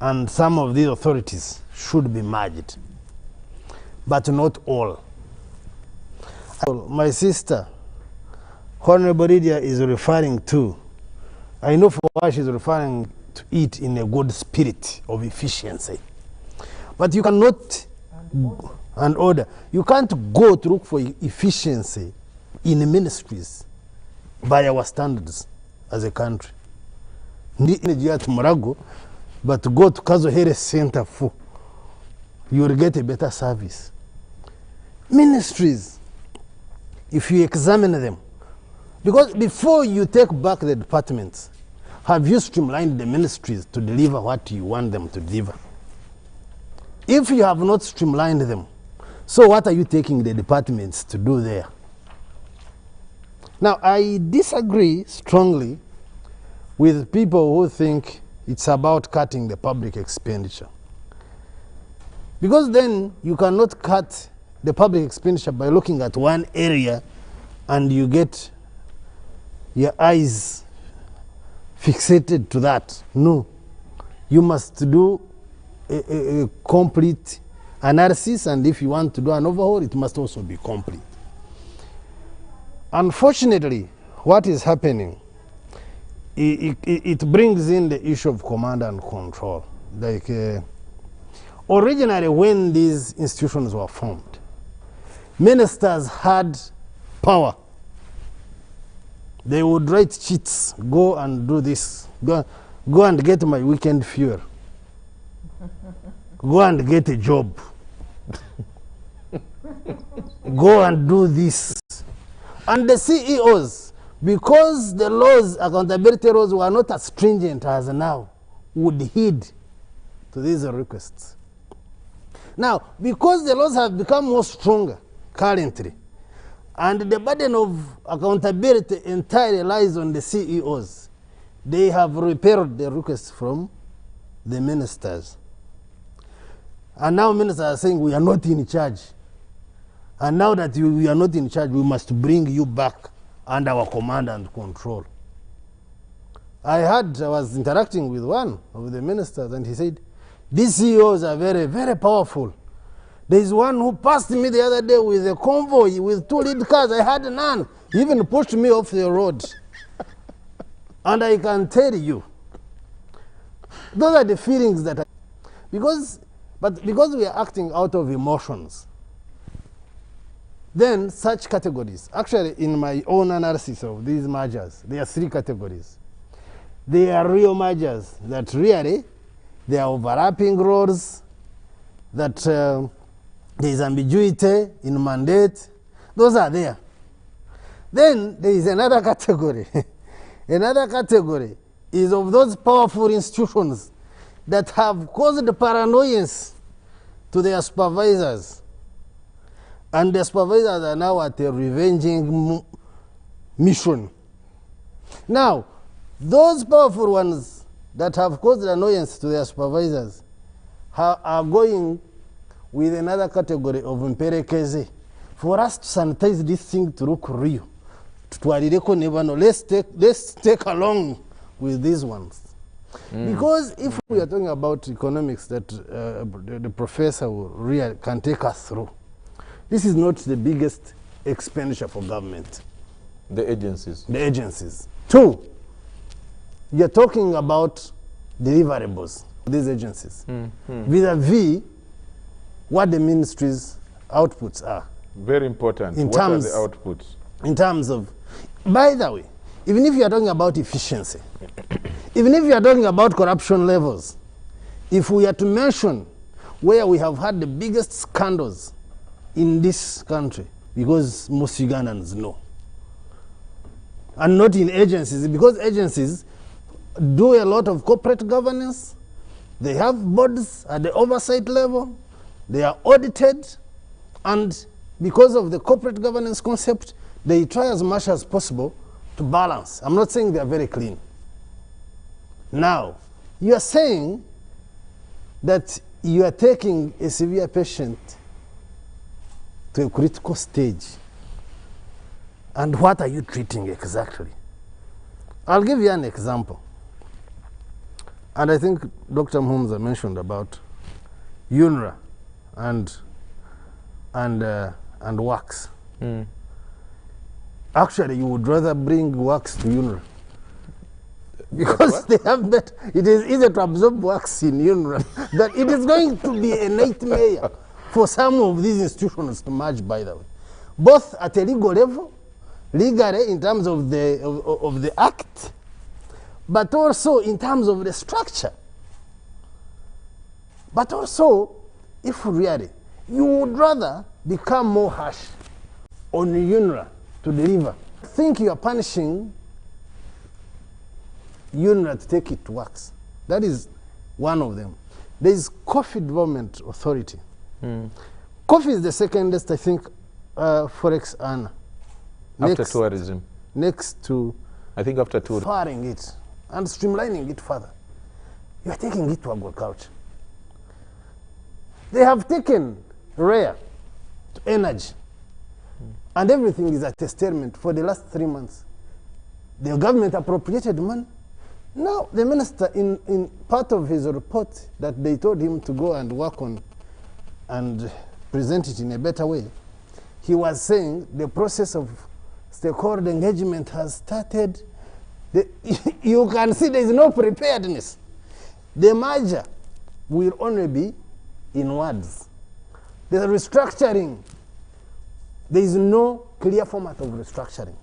and some of these authorities should be merged, but not all. My sister, Honorable Lydia, is referring to, I know for why she's referring to it in a good spirit of efficiency. But you cannot, and order. You can't go to look for efficiency in ministries by our standards as a country. But go to Kazo Health Center for, you will get a better service. Ministries, if you examine them, because before you take back the departments, have you streamlined the ministries to deliver what you want them to deliver? If you have not streamlined them, so what are you taking the departments to do there? Now, I disagree strongly with people who think it's about cutting the public expenditure. Because then you cannot cut the public expenditure by looking at one area and you get your eyes fixated to that. No. You must do a complete analysis, and if you want to do an overhaul, it must also be complete. Unfortunately, what is happening, it brings in the issue of command and control. Like originally when these institutions were formed, ministers had power. They would write cheats, go and do this, go and get my weekend fuel, go and get a job, go and do this. And the CEOs, because the laws, accountability laws were not as stringent as now, would heed to these requests. Now, because the laws have become more stronger currently, and the burden of accountability entirely lies on the CEOs, they have repelled the requests from the ministers. And now ministers are saying, we are not in charge. And now that we are not in charge, we must bring you back under our command and control. I was interacting with one of the ministers, and he said, these CEOs are very, very powerful. There is one who passed me the other day with a convoy with 2 lead cars. I had none. He even pushed me off the road. And I can tell you, those are the feelings that because we are acting out of emotions, then such categories, actually in my own analysis of these mergers, there are 3 categories. They are real mergers that really, they are overlapping roles, that there is ambiguity in mandate. Those are there. Then there is another category. Another category is of those powerful institutions that have caused paranoia to their supervisors. And the supervisors are now at a revenging mission. Now, those powerful ones that have caused annoyance to their supervisors are going with another category of imperekeze. For us to sanitize this thing to look real, let's take along with these ones. Because if we are talking about economics that the professor can take us through, this is not the biggest expenditure for government. The agencies. The agencies. 2, you're talking about deliverables, these agencies, vis-a-vis what the ministry's outputs are. Very important. What are the outputs? In terms of, by the way, even if you are talking about efficiency, even if you are talking about corruption levels, if we are to mention where we have had the biggest scandals in this country, because most Ugandans know, and not in agencies, because agencies do a lot of corporate governance, they have boards at the oversight level, they are audited, and because of the corporate governance concept, they try as much as possible to balance. I'm not saying they are very clean. Now, you are saying that you are taking a severe patient to a critical stage. And what are you treating exactly? I'll give you an example. And I think Dr. Mhumza mentioned about UNRWA and wax. Actually, you would rather bring wax to UNRWA. Because they have that, it is easier to absorb wax in UNRWA, that it is going to be a nightmare for some of these institutions to merge, by the way, both at a legal level, legally in terms of the act, but also in terms of the structure. But also, if really you would rather become more harsh on UNRWA to deliver, think you are punishing UNRWA to take it to works. That is one of them. There is Coffee Development Authority. Coffee is the secondest, I think, forex earner. After tourism. Next to, I think after tourism. firing it and streamlining it further. You are taking it to agriculture. They have taken rare to energy. And everything is at a stalemate for the last 3 months. The government appropriated money. Now, the minister, in part of his report that they told him to go and work on and present it in a better way, he was saying the process of stakeholder engagement has started. You can see there is no preparedness. The merger will only be in words. The restructuring, there is no clear format of restructuring.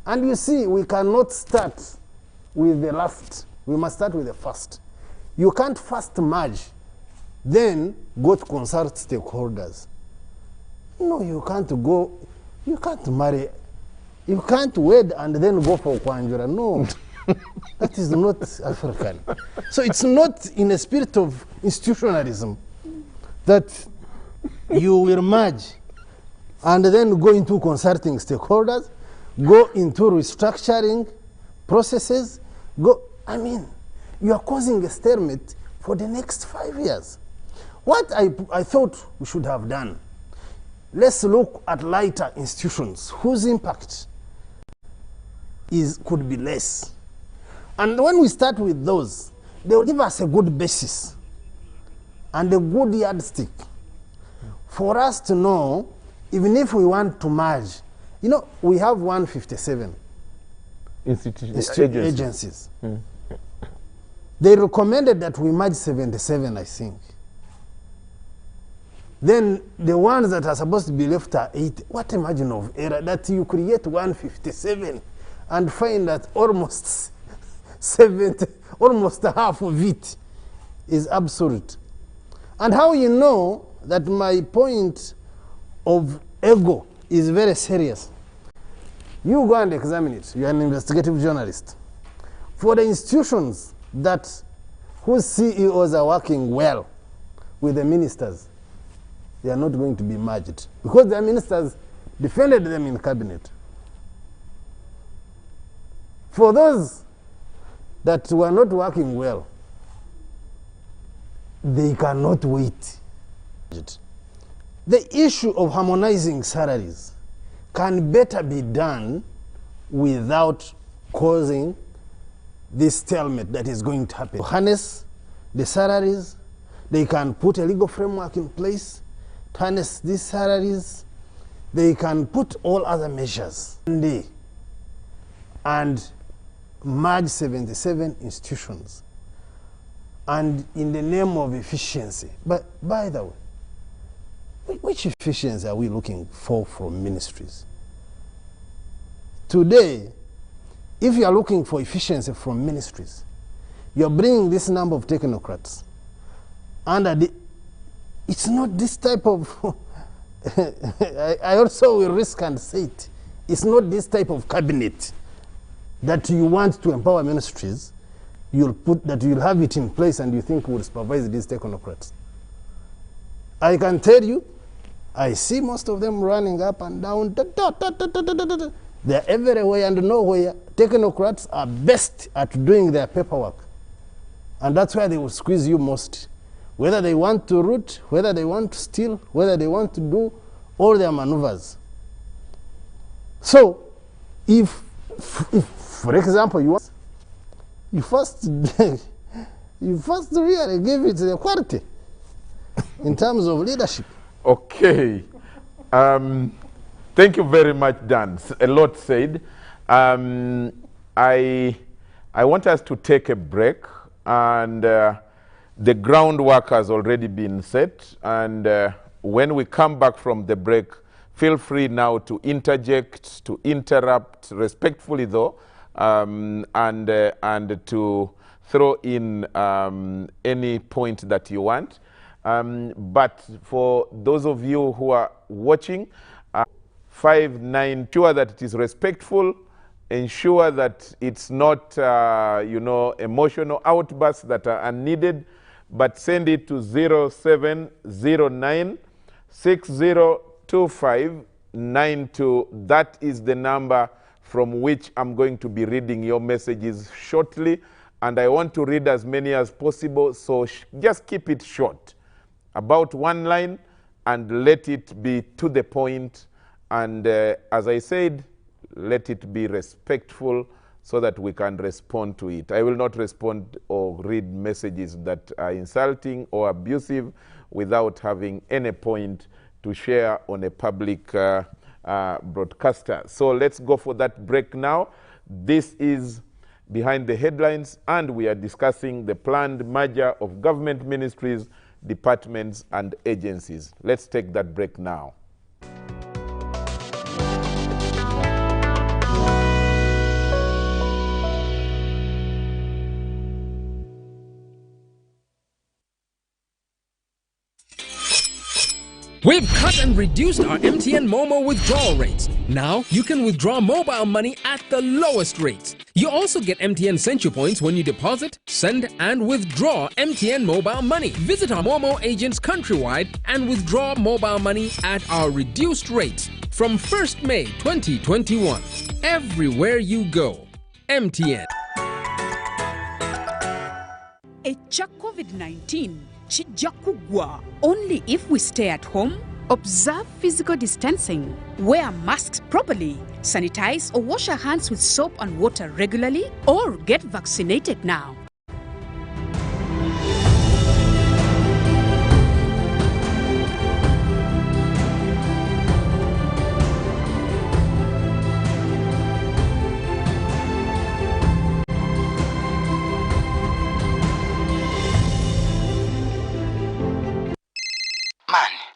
And you see, we cannot start with the last. We must start with the first. You can't first merge, then go to consult stakeholders. No, you can't go, you can't marry, you can't wed and then go for Kwanjura. No, that is not African. So it's not in a spirit of institutionalism that you will merge and then go into consulting stakeholders, go into restructuring processes, I mean, you are causing a stalemate for the next 5 years. What I thought we should have done, let's look at lighter institutions whose impact could be less. And when we start with those, they will give us a good basis and a good yardstick for us to know, even if we want to merge. You know, we have 157 agencies. They recommended that we merge 77, I think. Then the ones that are supposed to be left are 80. What a margin of error that you create 157 and find that almost 70, almost half of it is absurd. And how you know that my point of ego is very serious? You go and examine it. You are an investigative journalist. For the institutions whose CEOs are working well with the ministers, they are not going to be merged because their ministers defended them in cabinet. For those that were not working well, they cannot wait. The issue of harmonizing salaries can better be done without causing this stalemate that is going to happen. Harness the salaries, they can put a legal framework in place, harness these salaries, they can put all other measures and merge 77 institutions. And in the name of efficiency, but by the way, which efficiency are we looking for from ministries? Today, if you are looking for efficiency from ministries, you are bringing this number of technocrats under it's not this type of, I also will risk and say it, it's not this type of cabinet that you want to empower ministries, you'll have it in place and you think will supervise these technocrats. I can tell you, I see most of them running up and down. They're everywhere and nowhere. Technocrats are best at doing their paperwork. And that's why they will squeeze you most. Whether they want to root, whether they want to steal, whether they want to do all their maneuvers. So, if for example, you first really give it the quality in terms of leadership. Okay. Thank you very much, Dan. A lot said. I want us to take a break, and the groundwork has already been set, and when we come back from the break, feel free now to interject, to interrupt, respectfully though, and to throw in any point that you want. But for those of you who are watching, 5-9, ensure that it is respectful, ensure that it's not, you know, emotional outbursts that are unneeded, but send it to 0709 602592. That is the number from which I'm going to be reading your messages shortly, and I want to read as many as possible, so just keep it short, about one line, and let it be to the point. And as I said, let it be respectful so that we can respond to it. I will not respond or read messages that are insulting or abusive without having any point to share on a public broadcaster. So let's go for that break now. This is Behind the Headlines, and we are discussing the planned merger of government ministries, departments, and agencies. Let's take that break now. We've cut and reduced our MTN Momo withdrawal rates. Now you can withdraw mobile money at the lowest rates. You also get MTN Century Points when you deposit, send, and withdraw MTN mobile money. Visit our Momo agents countrywide and withdraw mobile money at our reduced rates from 1st May 2021. Everywhere you go, MTN. Echa COVID-19 chijja kugwa only if we stay at home, observe physical distancing, wear masks properly, sanitize or wash our hands with soap and water regularly, or get vaccinated now.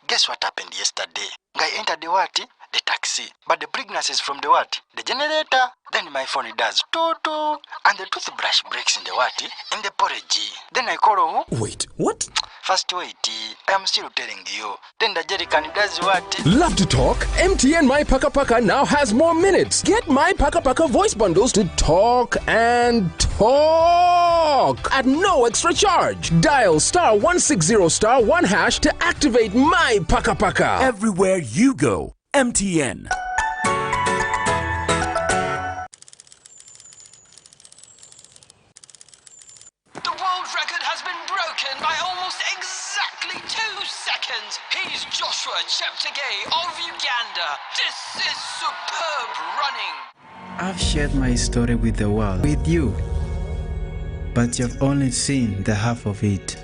Guess what happened yesterday? I entered the what? The taxi. But the pregnancy is from the what? The generator. Then my phone does toot, and the toothbrush breaks in the what? In the porridge. Then I call who? Wait, what? First wait, I am still telling you. Then the jerrycan does what? Love to talk? MTN My Paka Paka now has more minutes. Get My Paka Paka voice bundles to talk and talk at no extra charge. Dial *160*1# to activate My Paka Paka. Everywhere you go, MTN. The world record has been broken by almost exactly 2 seconds. He's Joshua Cheptegei of Uganda. This is superb running. I've shared my story with the world, with you, but you've only seen the half of it.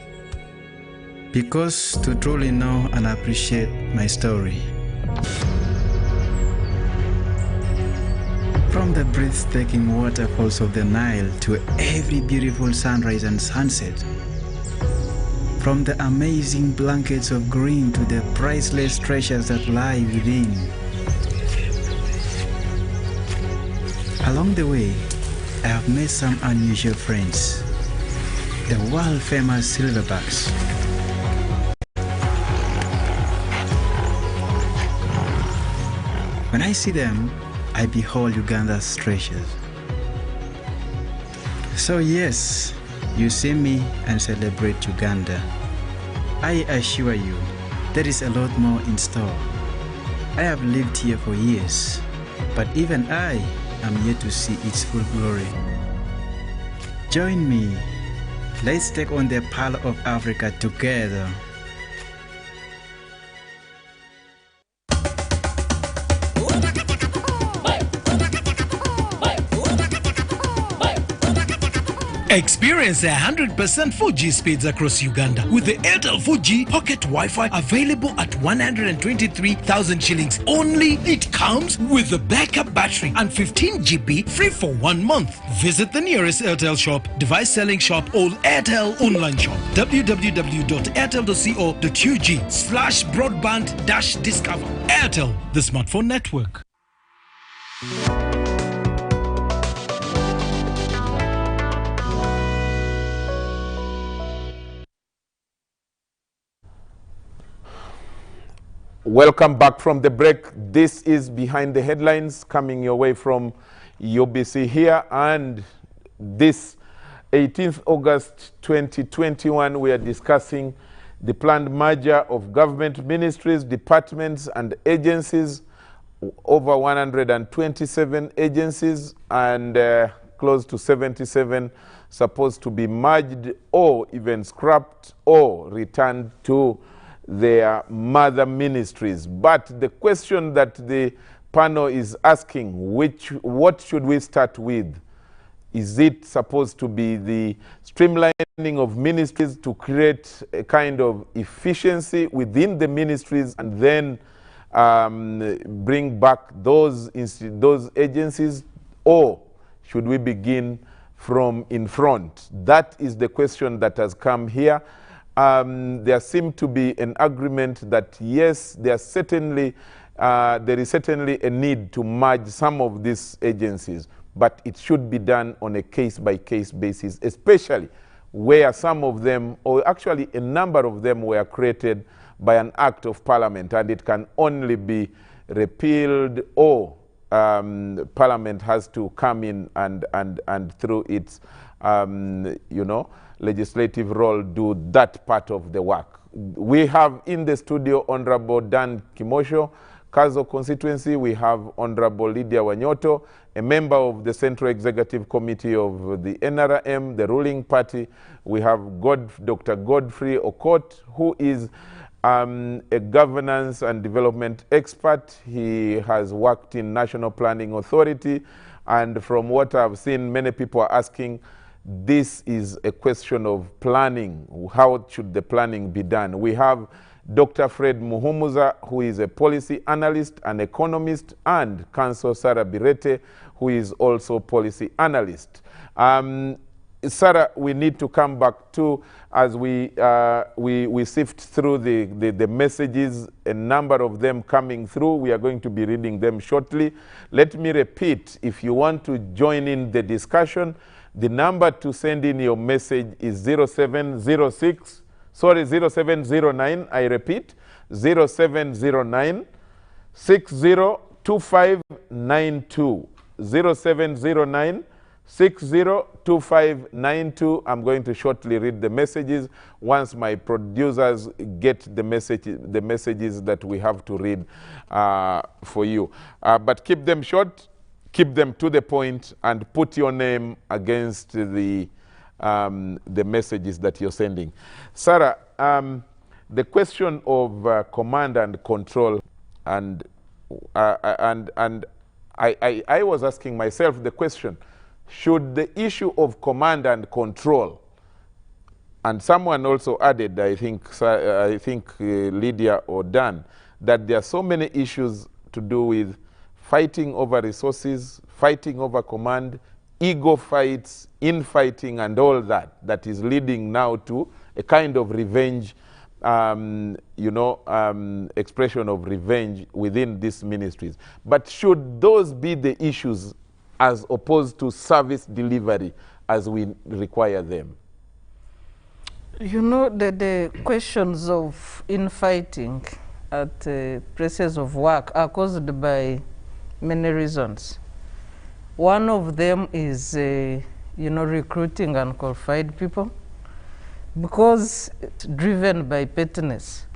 Because to truly know and appreciate my story, from the breathtaking waterfalls of the Nile to every beautiful sunrise and sunset, from the amazing blankets of green to the priceless treasures that lie within. Along the way, I have made some unusual friends, the world-famous silverbacks. When I see them, I behold Uganda's treasures. So yes, you see me and celebrate Uganda. I assure you, there is a lot more in store. I have lived here for years, but even I am yet to see its full glory. Join me. Let's take on the Pearl of Africa together. Experience 100% 4G speeds across Uganda with the Airtel 4G Pocket Wi-Fi available at 123,000 shillings only. It comes with a backup battery and 15 GB free for 1 month. Visit the nearest Airtel shop, device selling shop or Airtel online shop. www.airtel.co.ug/broadband-discover. Airtel, the smartphone network. Welcome back from the break. This is Behind the Headlines, coming your way from UBC here. And this 18th August 2021, we are discussing the planned merger of government ministries, departments, and agencies. Over 127 agencies and close to 77 supposed to be merged or even scrapped or returned to their mother ministries. But the question that the panel is asking, what should we start with? Is it supposed to be the streamlining of ministries to create a kind of efficiency within the ministries and then bring back those agencies, or should we begin from in front? That is the question that has come here. There seemed to be an agreement that yes, there is certainly a need to merge some of these agencies, but it should be done on a case-by-case basis, especially where some of them, or actually a number of them, were created by an act of parliament, and it can only be repealed, or parliament has to come in and through its legislative role do that part of the work. We have in the studio Honorable Dan Kimosho, Kazo constituency. We have Honorable Lydia Wanyoto, a member of the Central Executive Committee of the NRM, the ruling party. We have Dr. Godfrey Okot, who is a governance and development expert. He has worked in National Planning Authority, and from what I've seen, many people are asking, this is a question of planning. How should the planning be done? We have Dr. Fred Muhumuza, who is a policy analyst, an economist, and Council Sarah Birete, who is also policy analyst. Sarah, we need to come back to, as we sift through the messages, a number of them coming through. We are going to be reading them shortly. Let me repeat, if you want to join in the discussion, the number to send in your message is 0709, I repeat, 0709 602592. 0709 602592. I'm going to shortly read the messages once my producers get the messages that we have to read for you. But keep them short, keep them to the point, and put your name against the messages that you're sending. Sarah, the question of command and control, and I was asking myself the question, should the issue of command and control, and someone also added, I think Lydia or Dan, that there are so many issues to do with fighting over resources, fighting over command, ego fights, infighting, and all that, that is leading now to a kind of revenge, expression of revenge within these ministries. But should those be the issues as opposed to service delivery as we require them? You know, the questions of infighting at places of work are caused by many reasons. One of them is, recruiting unqualified people, because it's driven by pettiness.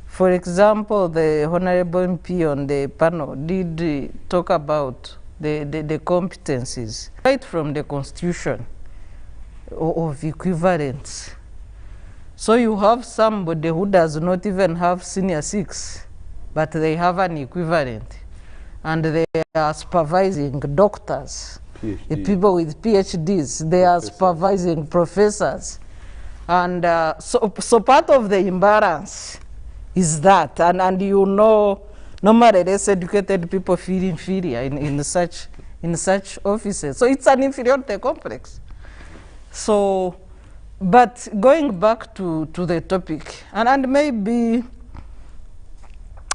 For example, the Honorable MP on the panel did talk about the competencies right from the Constitution of equivalence. So you have somebody who does not even have senior 6, but they have an equivalent, and they are supervising doctors people with PhDs. They are supervising professors. And so part of the imbalance is that. And you know, normally less educated people feel inferior in such offices. So it's an inferiority complex. So, but going back to the topic, and maybe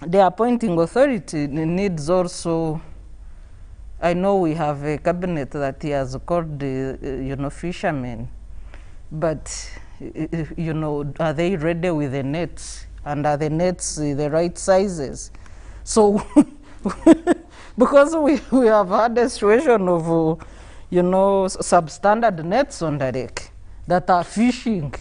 the appointing authority needs also, I know we have a cabinet that he has called, you know, fishermen, but, you know, are they ready with the nets? And are the nets the right sizes? So, because we have had a situation of, you know, substandard nets on the lake that are fishing,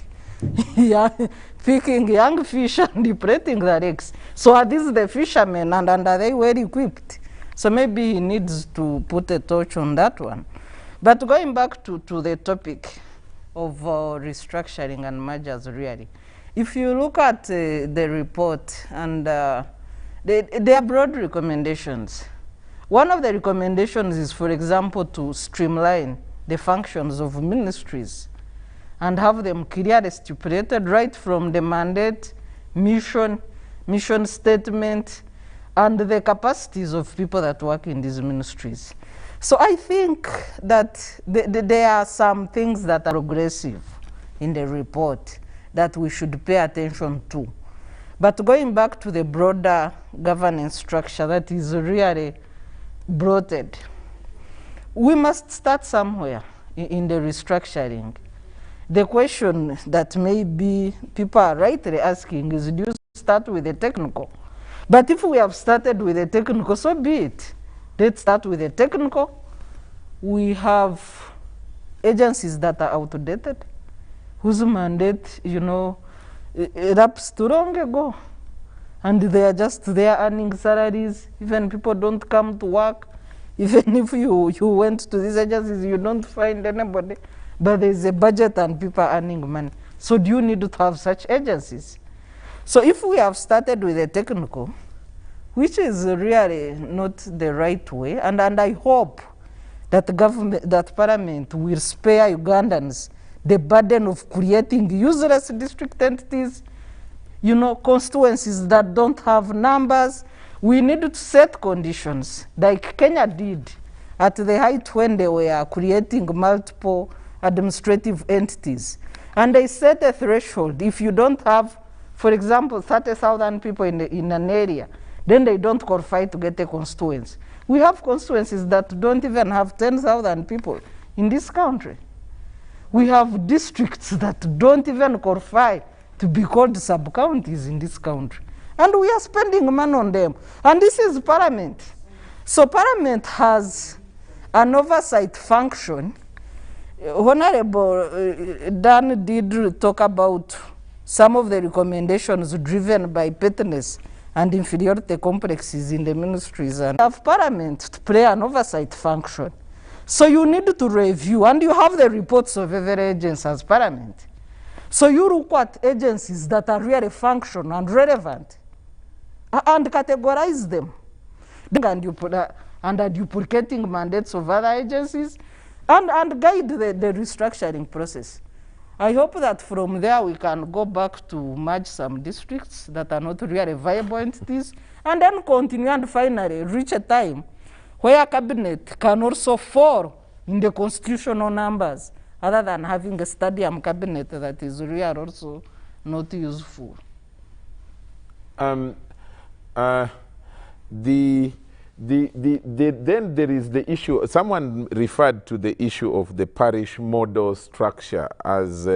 picking young fish and depleting the lakes. So are these the fishermen, and are they well equipped? So maybe he needs to put a touch on that one. But going back to the topic of restructuring and mergers, really, if you look at the report, and there are broad recommendations. One of the recommendations is, for example, to streamline the functions of ministries and have them clearly stipulated right from the mandate, mission statement, and the capacities of people that work in these ministries. So I think that there are some things that are progressive in the report that we should pay attention to. But going back to the broader governance structure that is really bloated, we must start somewhere in the restructuring. The question that maybe people are rightly asking is, do you start with the technical? But if we have started with the technical, so be it. Let's start with the technical. We have agencies that are outdated, whose mandate, you know, elapsed too long ago. And they are just there earning salaries. Even people don't come to work. Even if you went to these agencies, you don't find anybody. But there's a budget and people are earning money. So do you need to have such agencies? So if we have started with a technical, which is really not the right way, and I hope that the government, that Parliament will spare Ugandans the burden of creating useless district entities, you know, constituencies that don't have numbers. We need to set conditions like Kenya did at the height when they were creating multiple administrative entities. And they set a threshold. If you don't have, for example, 30,000 people in an area, then they don't qualify to get a constituency. We have constituencies that don't even have 10,000 people in this country. We have districts that don't even qualify to be called sub-counties in this country. And we are spending money on them. And this is Parliament. So Parliament has an oversight function. Honorable Dan did talk about some of the recommendations driven by pettiness and inferiority complexes in the ministries, and have Parliament to play an oversight function. So you need to review, and you have the reports of every agency as Parliament. So you look at agencies that are really functional and relevant, and categorize them. And are duplicating mandates of other agencies, and guide the restructuring process. I hope that from there we can go back to merge some districts that are not really viable entities, and then continue and finally reach a time where cabinet can also fall in the constitutional numbers, other than having a stadium cabinet that is really also not useful. Then there is the issue, someone referred to the issue of the parish model structure as,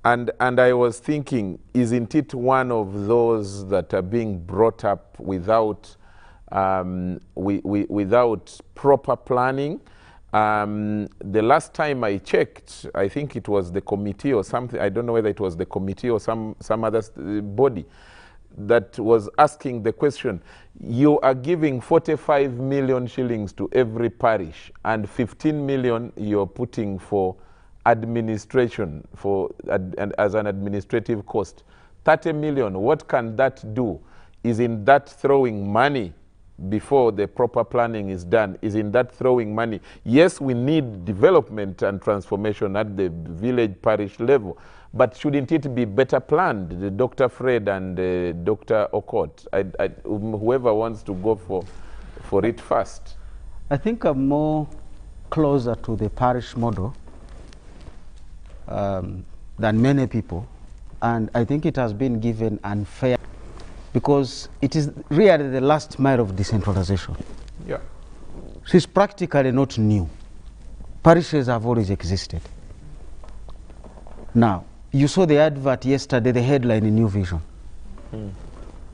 and I was thinking, isn't it one of those that are being brought up without, without proper planning? The last time I checked, I think it was the committee or something, I don't know whether it was the committee or some other body, that was asking the question, you are giving 45 million shillings to every parish and 15 million you're putting for administration, as an administrative cost. 30 million, what can that do? Isn't that throwing money before the proper planning is done is in that throwing money. Yes, we need development and transformation at the village parish level, but shouldn't it be better planned? Dr. Fred and Dr. Okot, whoever wants to go for it first. I think I'm more closer to the parish model than many people, and I think it has been given unfair because it is really the last mile of decentralization. Yeah. So it's practically not new. Parishes have always existed. Now, you saw the advert yesterday, the headline in New Vision.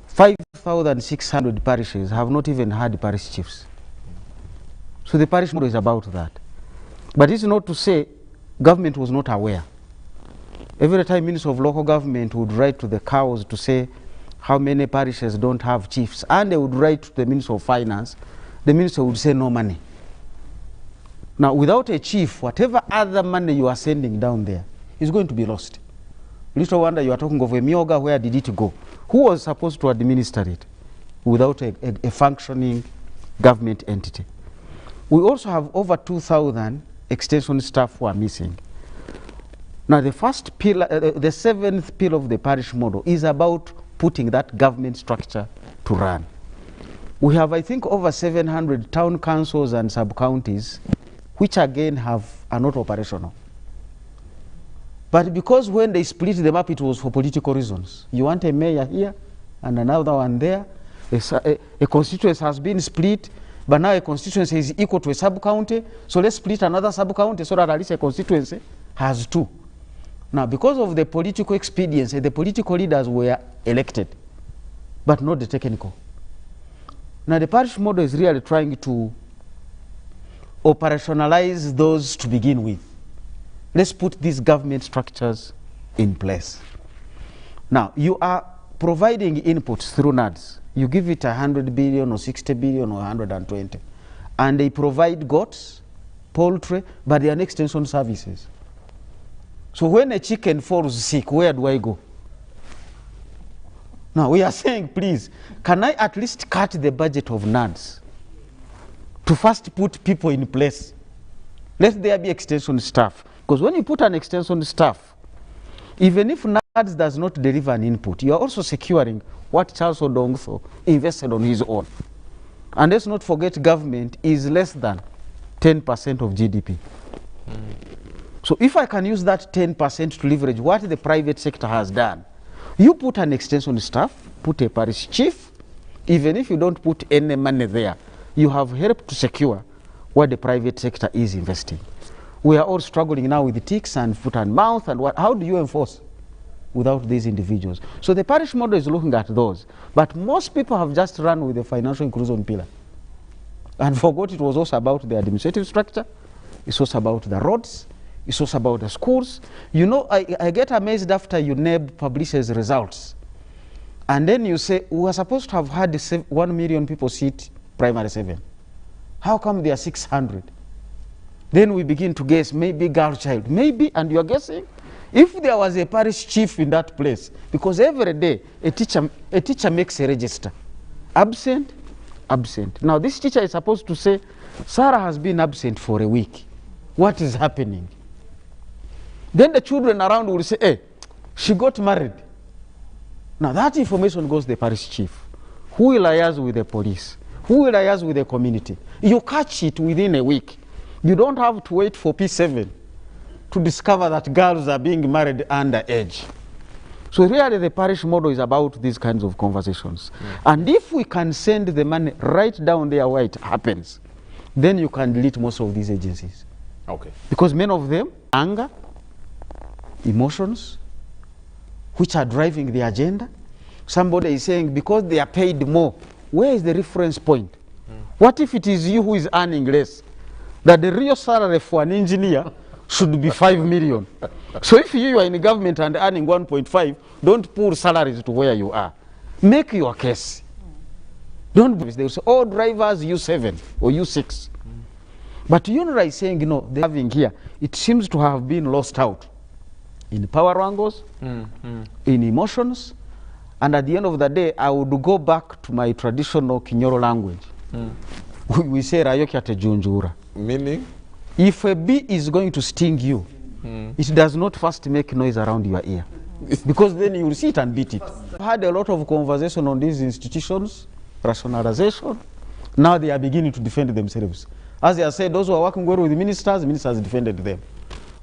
5,600 parishes have not even had parish chiefs. So the parish model is about that. But it's not to say government was not aware. Every time Minister of Local Government would write to the cows to say how many parishes don't have chiefs, and they would write to the Minister of Finance, the minister would say no money. Now, without a chief, whatever other money you are sending down there is going to be lost. Little wonder you are talking of a mioga, where did it go? Who was supposed to administer it without a functioning government entity? We also have over 2,000 extension staff who are missing. Now, the first pillar, the seventh pillar of the parish model is about putting that government structure to run. We have, I think, over 700 town councils and sub-counties, which again are not operational. But because when they split them up, it was for political reasons. You want a mayor here and another one there. A constituency has been split, but now a constituency is equal to a sub-county, so let's split another sub-county so that at least a constituency has two. Now, because of the political expediency, the political leaders were elected, but not the technical. Now, the parish model is really trying to operationalize those to begin with. Let's put these government structures in place. Now, you are providing inputs through NADS. You give it 100 billion or 60 billion or 120. And they provide goats, poultry, but they are extension services. So when a chicken falls sick, where do I go? Now, we are saying, please, can I at least cut the budget of NADS to first put people in place? Let there be extension staff. Because when you put an extension staff, even if NADS does not deliver an input, you are also securing what Charlse Odongotho invested on his own. And let's not forget, government is less than 10% of GDP. So if I can use that 10% to leverage what the private sector has done, you put an extension staff, put a parish chief, even if you don't put any money there, you have helped to secure what the private sector is investing. We are all struggling now with the ticks and foot and mouth, and how do you enforce without these individuals? So the parish model is looking at those, but most people have just run with the financial inclusion pillar and forgot it was also about the administrative structure, it's also about the roads, it's also about the schools. You know, I get amazed after UNEB publishes results, and then you say, we are supposed to have had 1 million people sit primary 7. How come there are 600? Then we begin to guess, maybe girl child, maybe, and you are guessing, if there was a parish chief in that place, because every day a teacher makes a register. Absent, absent. Now this teacher is supposed to say, Sarah has been absent for a week. What is happening? Then the children around will say, hey, she got married. Now that information goes to the parish chief, who will liaise with the police, who will liaise with the community. You catch it within a week. You don't have to wait for P7 to discover that girls are being married underage. So really the parish model is about these kinds of conversations. And if we can send the money right down there where it happens, then you can delete most of these agencies. Okay. Because many of them, anger, emotions, which are driving the agenda. Somebody is saying, because they are paid more, where is the reference point? What if it is you who is earning less? That the real salary for an engineer should be 5 million. So if you are in the government and earning 1.5, don't pull salaries to where you are. Make your case. Don't be, they will say, all drivers U7 or U6. But UNRA is saying, you know, they're having here, it seems to have been lost out in power wrangles, in emotions, And at the end of the day, I would go back to my traditional Kinyoro language. We say Rayoki ate junjura. Meaning? If a bee is going to sting you, it does not first make noise around your ear. Because then you will see it and beat it. I had a lot of conversation on these institutions, rationalization. Now they are beginning to defend themselves. As I said, those who are working well with the ministers defended them.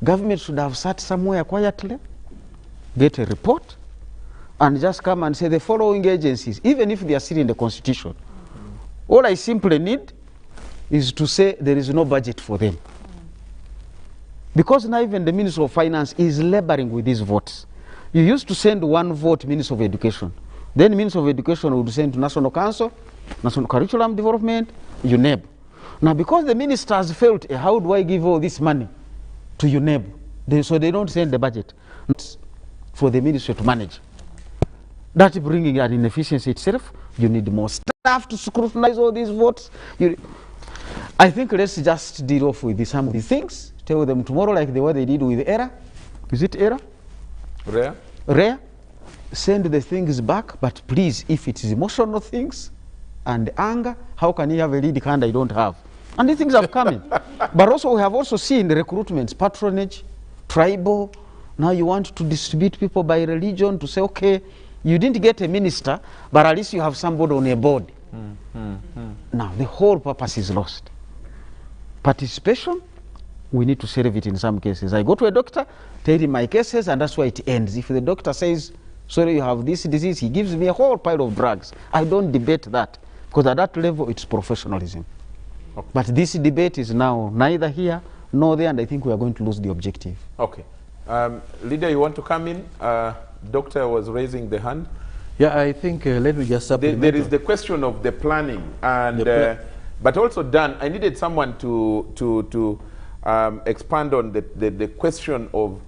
Government should have sat somewhere quietly, get a report, and just come and say the following agencies, even if they are still in the constitution, all I simply need is to say there is no budget for them. Because now even the Minister of Finance is laboring with these votes. You used to send one vote Minister of Education. Then Minister of Education would send to National Council, National Curriculum Development, UNEB. Now because the ministers felt, how do I give all this money to UNEB? So they don't send the budget for the ministry to manage. That's bringing an inefficiency itself. You need more staff to scrutinize all these votes. I think let's just deal off with some of these things. Tell them tomorrow like the way they did with ERA. Is it ERA? Rare? Rare. Send the things back, but please, if it is emotional things and anger, how can you have a lead hand I don't have? And these things have come in. But also we have also seen the recruitments, patronage, tribal. Now you want to distribute people by religion to say, okay, you didn't get a minister, but at least you have somebody on a board. Now the whole purpose is lost. Participation, we need to serve it in some cases. I go to a doctor, tell him my cases, and that's why it ends. If the doctor says, sorry, you have this disease, he gives me a whole pile of drugs. I don't debate that, because at that level, it's professionalism. Okay. But this debate is now neither here nor there, and I think we are going to lose the objective. Okay. Leader, you want to come in? Doctor was raising the hand. Yeah, I think, let me just supplement. There is the question of the planning, and but also, Dan, I needed someone to expand on the question of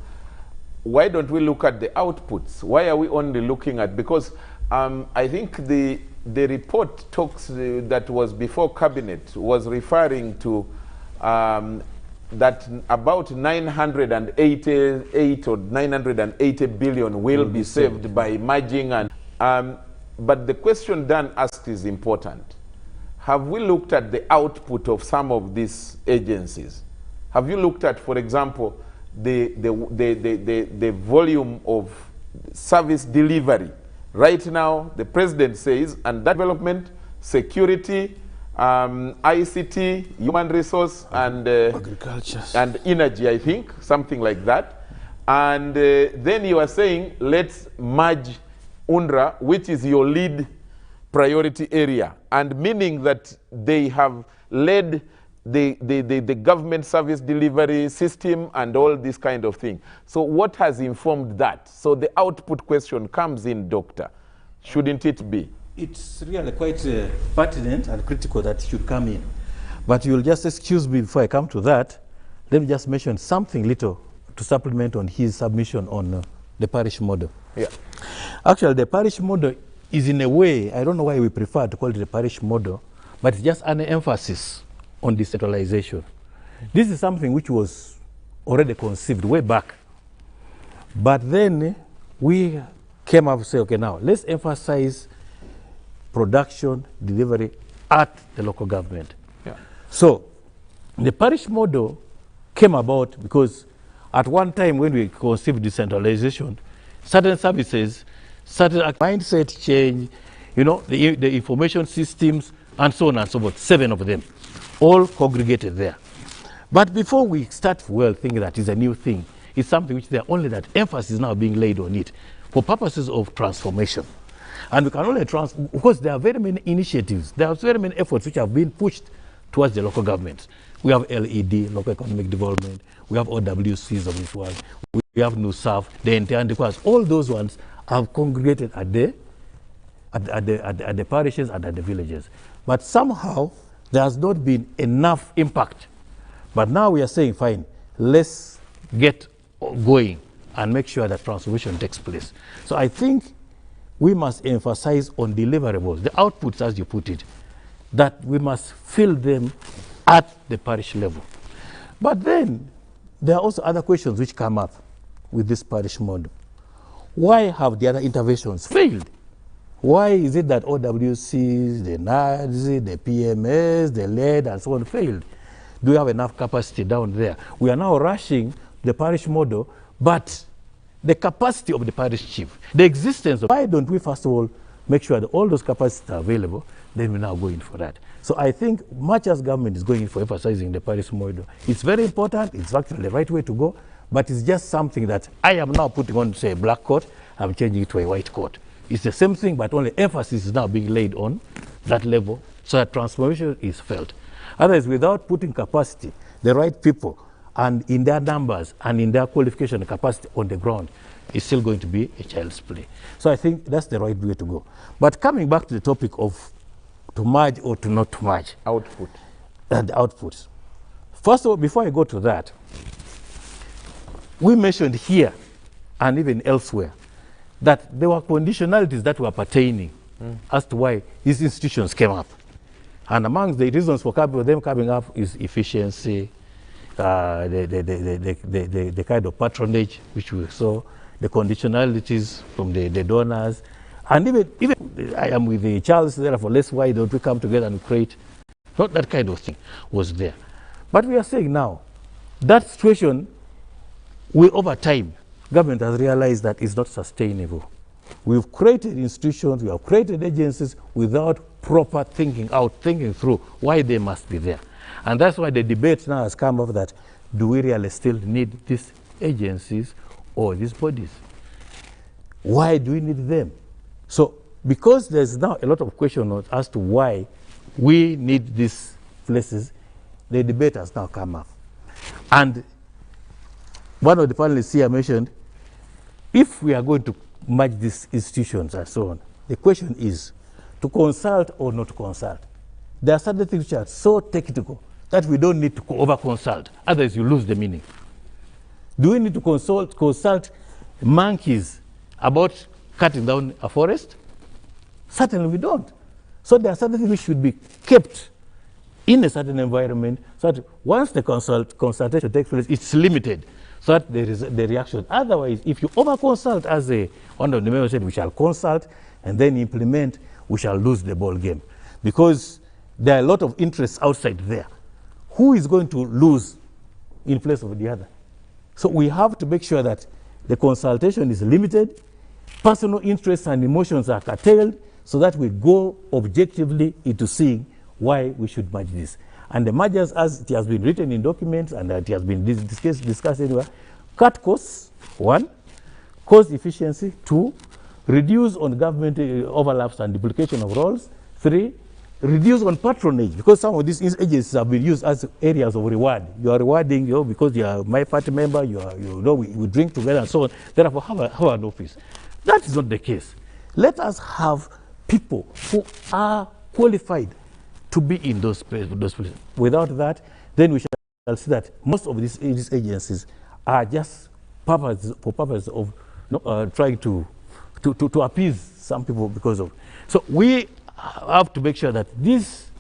why don't we look at the outputs? Why are we only looking at, because I think the report talks that was before cabinet was referring to that about 988 or 980 billion will be saved by merging, and but the question Dan asked is important. Have we looked at the output of some of these agencies? Have you looked at, for example, the volume of service delivery? Right now, the president says, and that development, security, ICT, human resource, and agriculture, and energy, I think, something like that. And then you are saying, let's merge UNRWA, which is your lead priority area, and meaning that they have led the government service delivery system and all this kind of thing. So what has informed that? So the output question comes in, Doctor. Shouldn't it be? It's really quite pertinent and critical that it should come in. But you'll just excuse me before I come to that. Let me just mention something little to supplement on his submission on the parish model. Yeah. Actually, the parish model is in a way, I don't know why we prefer to call it the parish model, but it's just an emphasis on decentralization. This is something which was already conceived way back. But then we came up and said, okay, now let's emphasize production, delivery at the local government. Yeah. So the parish model came about because at one time when we conceived decentralization, certain services, certain mindset change, you know, the information systems, and so on and so forth, 7 of them, all congregated there. But before we start thinking that is a new thing, it's something which there only that emphasis is now being laid on it for purposes of transformation. And we can only because there are very many initiatives, there are very many efforts which have been pushed towards the local government. We have LED, local economic development, we have OWCs of this one, we have NUSAF, the entire enterprise. All those ones have congregated at the parishes and at the villages. But somehow there has not been enough impact. But now we are saying, fine, let's get going and make sure that transformation takes place. So I think we must emphasize on deliverables, the outputs as you put it, that we must fill them at the parish level. But then there are also other questions which come up with this parish model. Why have the other interventions failed? Why is it that OWCs, the NADS, the PMS, the LED, and so on failed? Do we have enough capacity down there? We are now rushing the parish model, but the capacity of the parish chief, the existence of, why don't we first of all make sure that all those capacities are available, then we now go in for that. So I think much as government is going in for emphasizing the parish model, it's very important, it's actually the right way to go, but it's just something that I am now putting on, say, a black coat, I'm changing it to a white coat. It's the same thing, but only emphasis is now being laid on that level so that transformation is felt. Otherwise, without putting capacity, the right people, and in their numbers and in their qualification and capacity on the ground, it's still going to be a child's play. So I think that's the right way to go. But coming back to the topic of to merge or to not to merge. Output. And outputs. First of all, before I go to that, we mentioned here and even elsewhere that there were conditionalities that were pertaining as to why these institutions came up. And among the reasons for them coming up is efficiency, the kind of patronage which we saw, the conditionalities from the donors, and even I am with the Charlse, therefore, why don't we come together and create? Not that kind of thing was there. But we are saying now, that situation, over time, government has realized that it's not sustainable. We've created institutions, we have created agencies without proper thinking through why they must be there. And that's why the debate now has come up that, do we really still need these agencies or these bodies? Why do we need them? So, because there's now a lot of questions as to why we need these places, the debate has now come up. And one of the panelists here mentioned, if we are going to merge these institutions and so on, the question is to consult or not to consult. There are certain things which are so technical that we don't need to over-consult, otherwise you lose the meaning. Do we need to consult monkeys about cutting down a forest? Certainly we don't. So there are certain things which should be kept in a certain environment so that once the consultation takes place, it's limited so that there is the reaction. Otherwise, if you over-consult, as one of the members said, we shall consult and then implement, we shall lose the ball game. Because there are a lot of interests outside there. Who is going to lose in place of the other? So we have to make sure that the consultation is limited, personal interests and emotions are curtailed, so that we go objectively into seeing why we should merge this. And the mergers, as it has been written in documents and it has been discussed anywhere, cut costs, 1, cost efficiency, 2, reduce on government overlaps and duplication of roles, 3, reduce on patronage, because some of these agencies have been used as areas of reward. You are rewarding, because you are my party member, we drink together and so on, therefore have an office. That is not the case. Let us have people who are qualified to be in those places. Without that, then we shall see that most of these agencies are just for purpose of trying to appease some people because of. So we have to make sure that these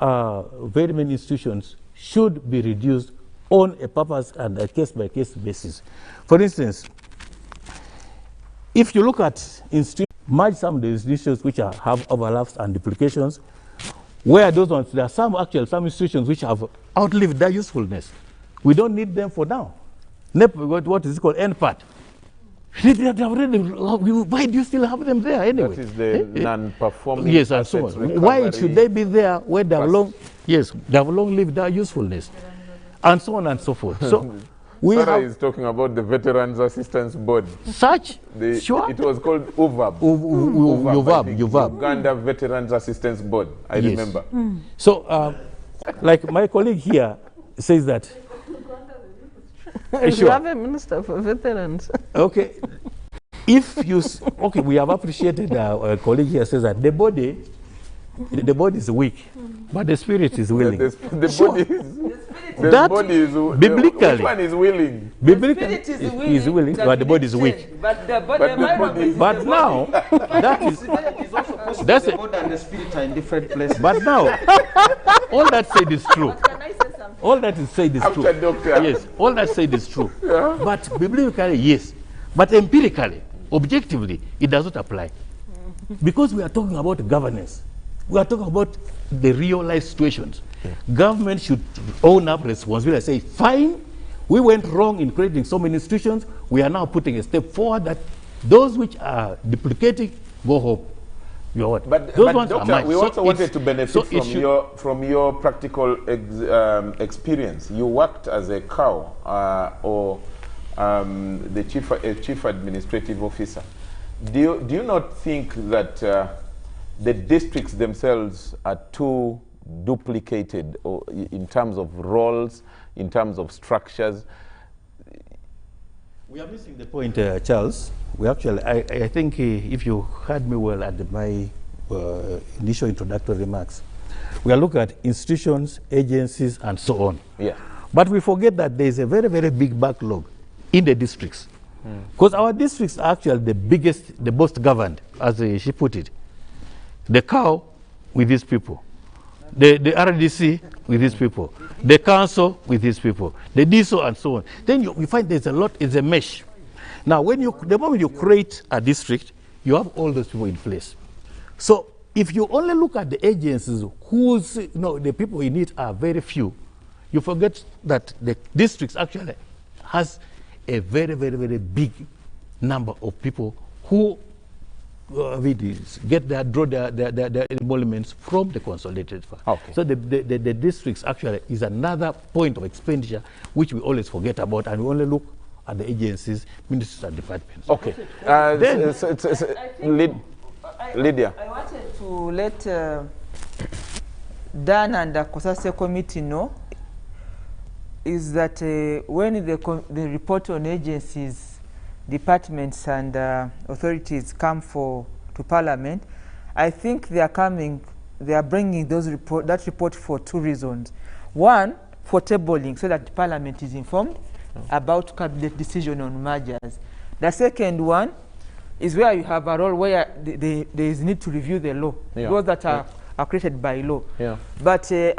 very many institutions should be reduced on a purpose and a case-by-case basis. For instance, if you look at institutions, merge some of the institutions which have overlaps and duplications, where those ones, there are some institutions which have outlived their usefulness. We don't need them for now. What is it called? End part. Why do you still have them there anyway? That is the non-performing. Yes, and so on. Why should they be there where they have long lived their usefulness, and so on and so forth. So Sarah is talking about the Veterans Assistance Board. Sure. It was called UVAB. UVAB. Uganda Veterans Assistance Board. I remember. So, like my colleague here says that. You have a minister for veterans. Okay. We have appreciated our colleague here says that the body is weak, but the spirit is willing. The body is biblically. Which one is willing? Biblically, is willing, but the body is weak. But the body but now, that is that's the body and the spirit are in different places. But now, all that said is true. All that is said is true. Yes, all that said is true. Yeah. But biblically, yes. But empirically, objectively, it does not apply. because we are talking about governance. We are talking about the real life situations. Government should own up responsibility and say, fine, we went wrong in creating so many institutions. We are now putting a step forward that those which are duplicating go home. But Doctor, we also wanted to benefit from your practical experience. You worked as a cow or the chief administrative officer. Do you not think that the districts themselves are too duplicated, or in terms of roles, in terms of structures? We are missing the point, Charles. We actually, I think if you heard me well at my initial introductory remarks, we are looking at institutions, agencies, and so on. Yeah. But we forget that there is a very, very big backlog in the districts. Because our districts are actually the biggest, the most governed, as she put it. The cow with these people. The RDC with these people. The council with these people. The DSO and so on. Then you find there's a lot, it's a mesh. Now, the moment you create a district, you have all those people in place. So if you only look at the agencies whose, the people in it are very few, you forget that the districts actually has a very, very, very big number of people who draw their emoluments from the consolidated fund. Okay. So the districts actually is another point of expenditure which we always forget about, and we only look at the agencies, ministries, and departments. Okay. Lydia. I wanted to let Dan and the COSASE committee know is that when the report on agencies, departments, and authorities come to Parliament, I think they are bringing that report for two reasons. One, for tabling, so that Parliament is informed about cabinet decision on mergers. The second one is where you have a role where there is need to review the law, laws that are created by law. Yeah. But the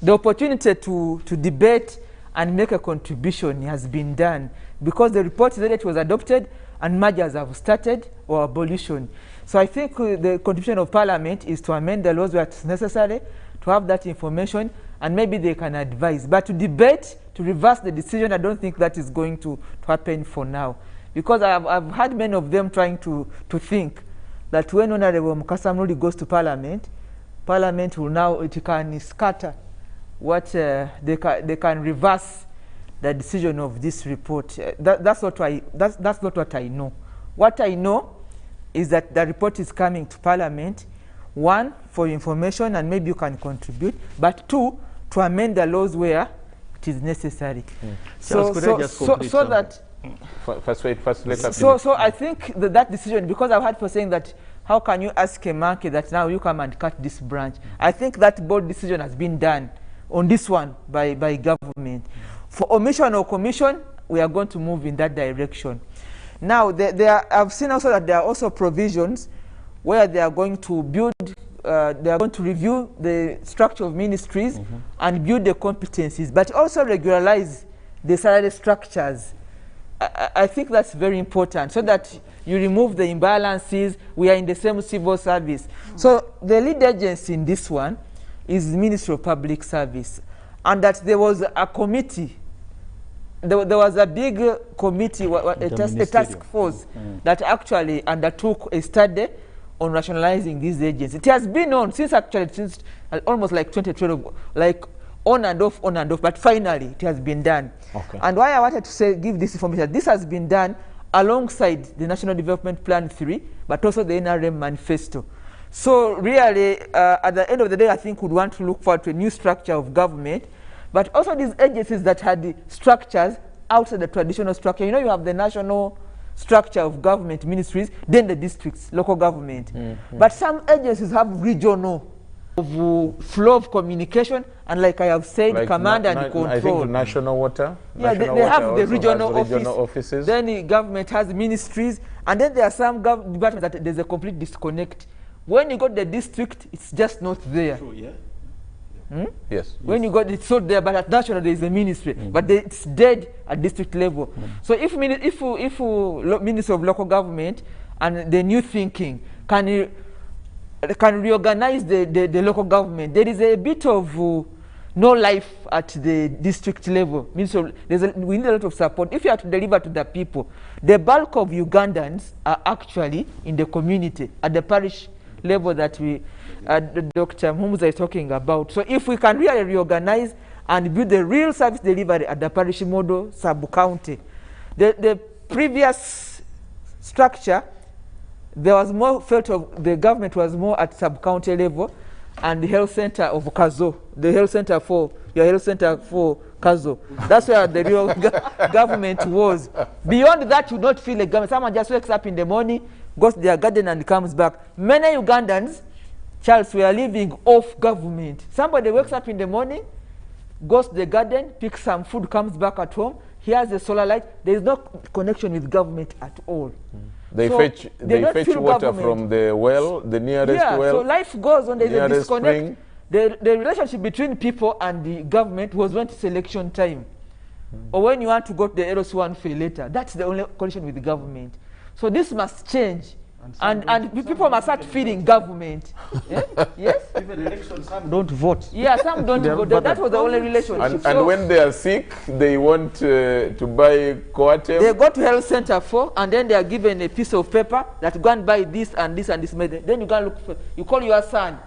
opportunity to debate and make a contribution has been done, because the report said it was adopted and mergers have started or abolition. So I think the contribution of Parliament is to amend the laws where it's necessary, to have that information, and maybe they can advise. But to debate, to reverse the decision, I don't think that is going to happen for now. Because I've had many of them trying to think that when Honorable Mukasamuli goes to Parliament, Parliament will now, it can scatter what they can reverse the decision of this report. That's not what I know. What I know is that the report is coming to Parliament, one, for information, and maybe you can contribute, but two, to amend the laws where it is necessary. So I think that decision, because I've heard people saying that, how can you ask a monkey that now you come and cut this branch? I think that bold decision has been done on this one by government. For omission or commission, we are going to move in that direction. Now, I've seen also that there are also provisions where they are going to build, they are going to review the structure of ministries and build the competencies, but also regularize the salary structures. I think that's very important, so that you remove the imbalances. We are in the same civil service. So the lead agency in this one is the Ministry of Public Service, and that there was a committee. There was a big committee, a task force that actually undertook a study on rationalizing these agencies. It has been on since almost like 2012, like on and off, but finally it has been done. Okay. And why I wanted to give this information, this has been done alongside the National Development Plan 3, but also the NRM manifesto. So really, at the end of the day, I think we'd want to look forward to a new structure of government, but also these agencies that had the structures outside the traditional structure. You know, you have the national structure of government ministries, then the districts, local government. But some agencies have regional flow of communication, and like I have said, like command and control. I think national water. Yeah, they have the regional offices. Then the government has ministries, and then there are some departments that there's a complete disconnect. When you go to the district, it's just not there. True, yeah. Yes. When you got it sold there, but at national there is a ministry, but it's dead at district level. So if Minister of Local Government and the new thinking can reorganize the local government, there is a bit of no life at the district level. We need a lot of support. If you have to deliver to the people, the bulk of Ugandans are actually in the community at the parish level that Dr. Mhumuza is talking about. So if we can really reorganize and build the real service delivery at the parish model sub-county, the previous structure, there was more felt of the government was more at sub-county level, and the health center of Kazo, the health center for Kazo. That's where the real government was. Beyond that, you don't feel a government. Someone just wakes up in the morning, goes to their garden and comes back. Many Ugandans, Charles, we are living off government. Somebody wakes up in the morning, goes to the garden, picks some food, comes back at home. He has a solar light. There is no connection with government at all. They fetch water from the well, the nearest well. So life goes on. There's a disconnect. The relationship between people and the government was when it's election time, or when you want to go to the LS1 for later. That's the only connection with the government. So this must change. And people must start feeding government. Yes? Even elections, some don't vote. Yeah, some don't vote. That was the only relationship. And when they are sick, they want to buy Coatem. They go to health center and then they are given a piece of paper that go and buy this and this and this medicine. Then you go and look for, you call your son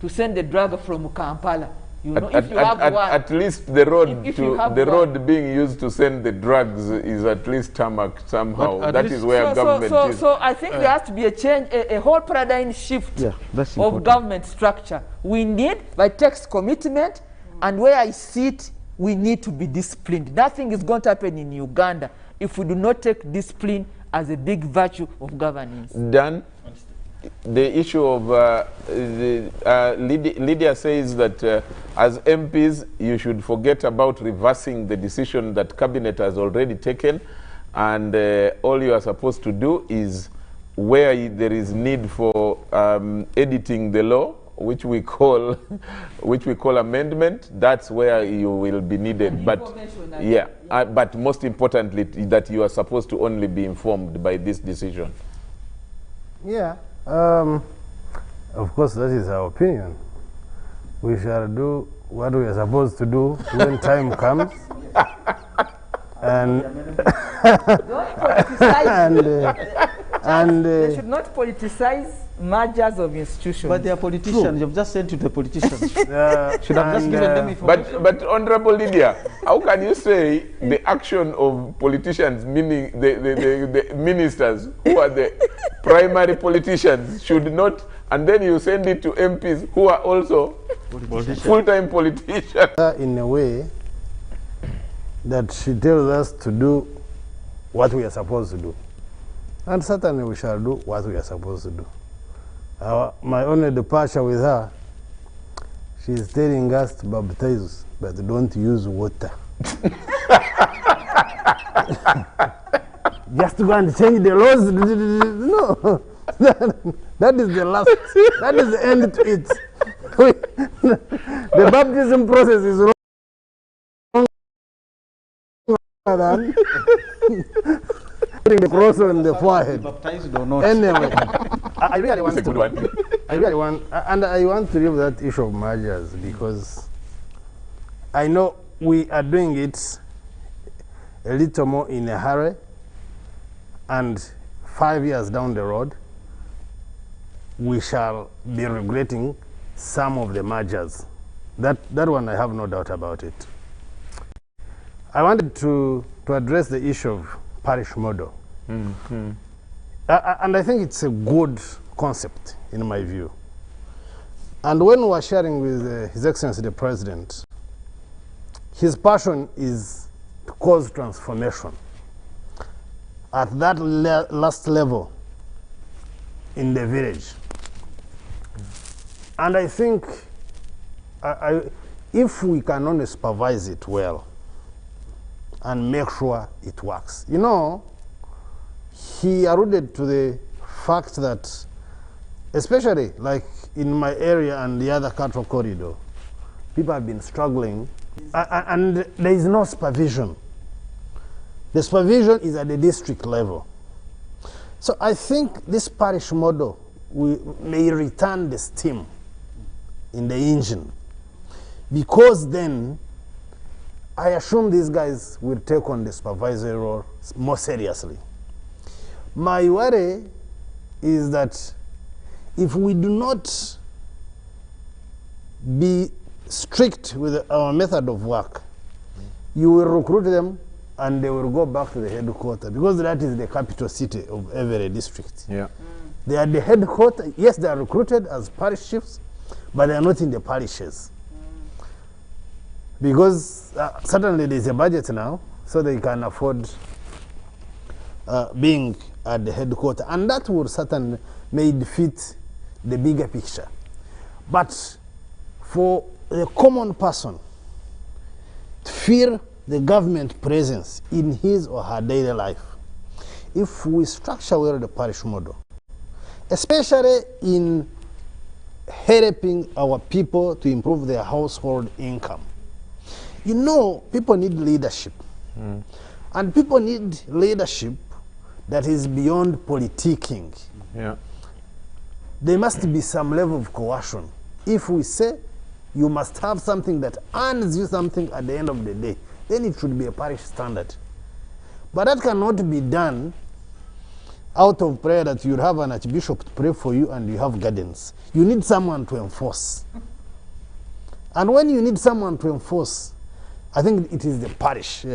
to send the drug from Kampala. You know, if you have one. At least the road being used to send the drugs is at least tarmac somehow. That is where government is. So I think there has to be a change, a whole paradigm shift of government structure. We need, by text commitment, and where I sit, we need to be disciplined. Nothing is going to happen in Uganda if we do not take discipline as a big virtue of governance. Dan? The issue of Lydia says that as MPs, you should forget about reversing the decision that cabinet has already taken, and all you are supposed to do is where there is need for editing the law, which we call amendment. That's where you will be needed. But but most importantly, that you are supposed to only be informed by this decision. Yeah. Of course, that is our opinion. We shall do what we are supposed to do when time comes. And they should not politicize mergers of institutions. But they are politicians. You've just sent to the politicians. Should have just given them information. But Honorable Lydia, how can you say the action of politicians, meaning the ministers who are the primary politicians, should not, and then you send it to MPs who are also full-time politicians? In a way that she tells us to do what we are supposed to do. And certainly we shall do what we are supposed to do. My only departure with her, she is telling us to baptize, but don't use water. Just to go and change the laws. No, that is the last, that is the end to it. The baptism process is wrong than putting the cross on the forehead. Baptized or not. Anyway, I really want to leave that issue of mergers, because I know we are doing it a little more in a hurry, and 5 years down the road, we shall be regretting some of the mergers. That one, I have no doubt about it. I wanted to address the issue of parish model. And I think it's a good concept, in my view. And when we were sharing with His Excellency the President, his passion is to cause transformation at that last level in the village. And I think if we can only supervise it well and make sure it works. You know, he alluded to the fact that, especially like in my area and the other cattle corridor, people have been struggling, and there is no supervision. The supervision is at the district level. So I think this parish model may return the steam in the engine, because then I assume these guys will take on the supervisory role more seriously. My worry is that if we do not be strict with our method of work, you will recruit them and they will go back to the headquarters, because that is the capital city of every district. Yeah. They are the headquarters. Yes, they are recruited as parish chiefs, but they are not in the parishes. Because certainly there is a budget now, so they can afford being at the headquarters. And that would certainly may defeat the bigger picture. But for the common person to feel the government presence in his or her daily life, if we structure well the parish model, especially in helping our people to improve their household income. You know, people need leadership. And people need leadership that is beyond politicking. Yeah. There must be some level of coercion. If we say you must have something that earns you something at the end of the day, then it should be a parish standard. But that cannot be done out of prayer that you have an archbishop to pray for you and you have gardens. You need someone to enforce. And when you need someone to enforce, I think it is the parish,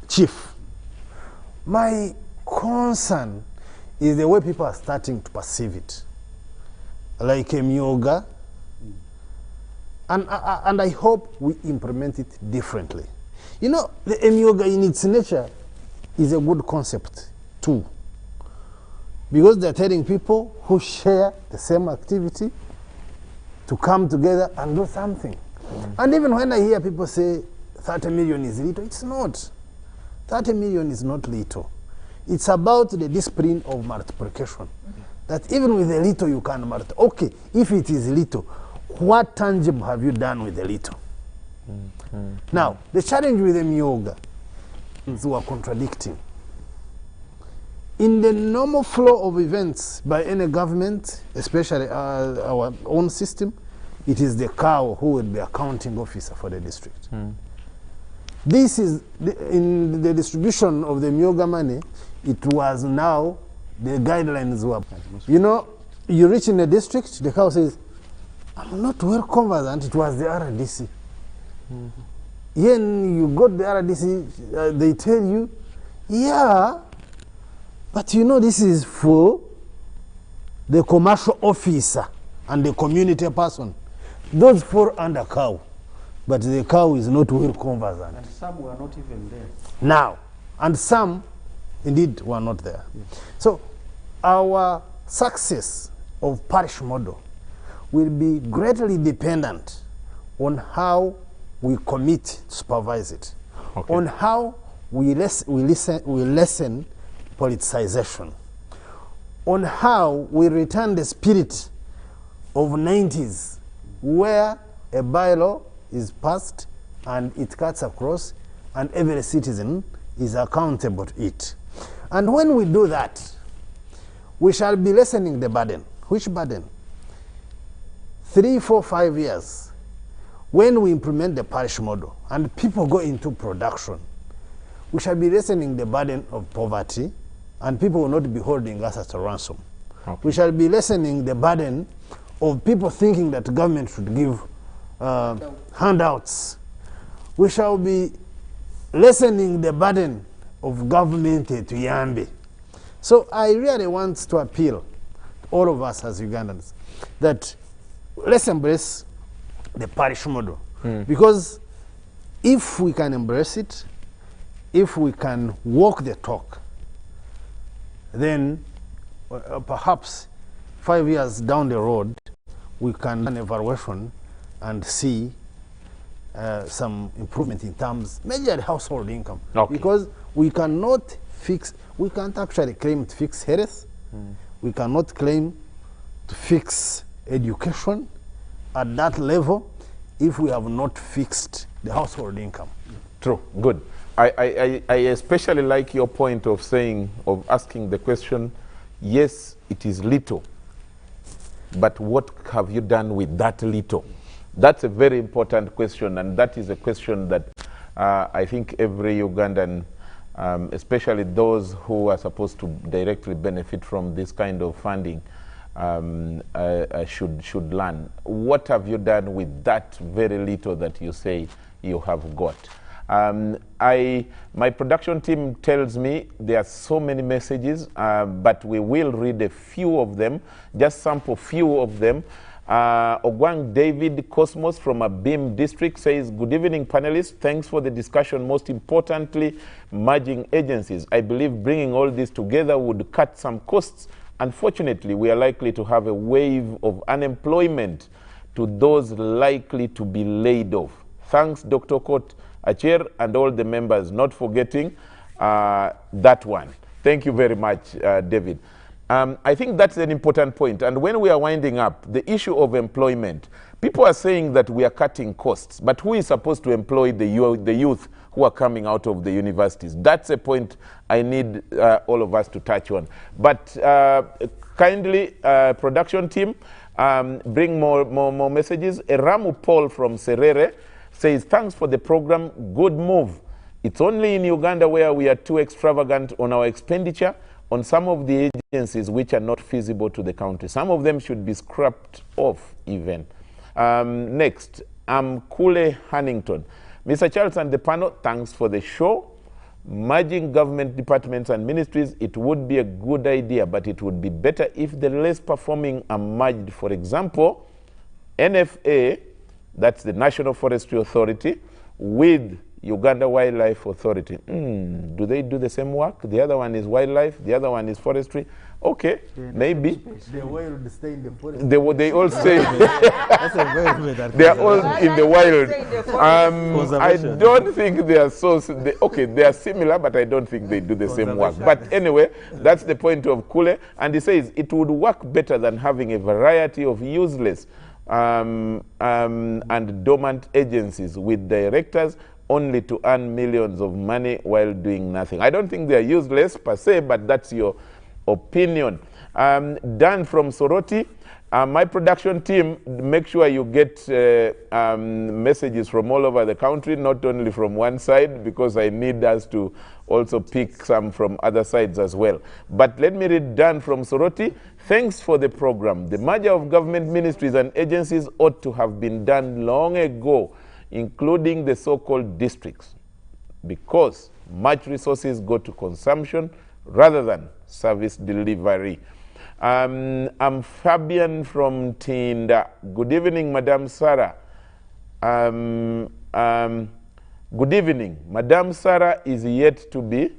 chief. My concern is the way people are starting to perceive it, like a myoga, and I hope we implement it differently. You know, the myoga in its nature is a good concept too, because they're telling people who share the same activity to come together and do something. And even when I hear people say 30 million is little, it's not. 30 million is not little. It's about the discipline of multiplication. That even with a little you can multiply. Okay, if it is little, what tangible have you done with the little? Now, the challenge with the myoga is we are contradicting. In the normal flow of events by any government, especially our own system, it is the cow who will be accounting officer for the district. This is, in the distribution of the myoga money, it was now, the guidelines were, you know, you reach in a district, the cow says, I'm not well conversant, it was the RDC. When you got the RDC, they tell you, yeah, but you know this is for the commercial officer and the community person. Those fall under cow, but the cow is not well conversant. And some were not even there. Now, and some indeed were not there. So our success of parish model will be greatly dependent on how we commit to supervise it, on how we lessen politicization, on how we return the spirit of 90s, where a bylaw is passed and it cuts across and every citizen is accountable to it. And when we do that, we shall be lessening the burden. Which burden? 3, 4, 5 years, when we implement the parish model and people go into production, we shall be lessening the burden of poverty and people will not be holding us as a ransom. We shall be lessening the burden of people thinking that government should give handouts. We shall be lessening the burden of government to Yambi. So I really want to appeal to all of us as Ugandans that let's embrace the parish model. Because if we can embrace it, if we can walk the talk, then perhaps 5 years down the road, we can do an evaluation and see some improvement in terms, major household income. Because we cannot fix, we can't actually claim to fix health. We cannot claim to fix education at that level if we have not fixed the household income. True, good. I especially like your point of saying, of asking the question, yes, it is little, but what have you done with that little? That's a very important question, and that is a question that I think every Ugandan, especially those who are supposed to directly benefit from this kind of funding, should learn. What have you done with that very little that you say you have got? My production team tells me there are so many messages, but we will read a few of them, just sample few of them. Ogwang David Cosmos from Abim district says, good evening panelists, thanks for the discussion. Most importantly, merging agencies. I believe bringing all this together would cut some costs. Unfortunately, we are likely to have a wave of unemployment to those likely to be laid off. Thanks, Dr. Kot Acher and all the members, not forgetting that one. Thank you very much, David. I think that's an important point. And when we are winding up, the issue of employment, people are saying that we are cutting costs, but who is supposed to employ the youth who are coming out of the universities? That's a point I need all of us to touch on. But kindly, production team, bring more messages. Eramu Paul from Serere says, thanks for the program, good move. It's only in Uganda where we are too extravagant on our expenditure on some of the agencies which are not feasible to the country. Some of them should be scrapped off even. Next, Kule Hannington. Mr. Charles and the panel, thanks for the show. Merging government departments and ministries, it would be a good idea, but it would be better if the less performing are merged. For example, NFA, that's the National Forestry Authority, with Uganda Wildlife Authority. Do they do the same work? The other one is wildlife, the other one is forestry. Okay, maybe. They will stay in the forest. They all stay. They are all in the wild. I don't think they are so. Okay, they are similar, but I don't think they do the same work. But anyway, that's the point of Kule. And he says it would work better than having a variety of useless and dormant agencies with directors only to earn millions of money while doing nothing. I don't think they're useless per se, but that's your opinion. Dan from Soroti, my production team, make sure you get messages from all over the country, not only from one side, because I need us to also pick some from other sides as well. But let me read Dan from Soroti. Thanks for the program. The merger of government ministries and agencies ought to have been done long ago, including the so-called districts, because much resources go to consumption rather than service delivery. I'm Fabian from Tinda. Good evening, Madam Sarah. Good evening. Madam Sarah is yet to be,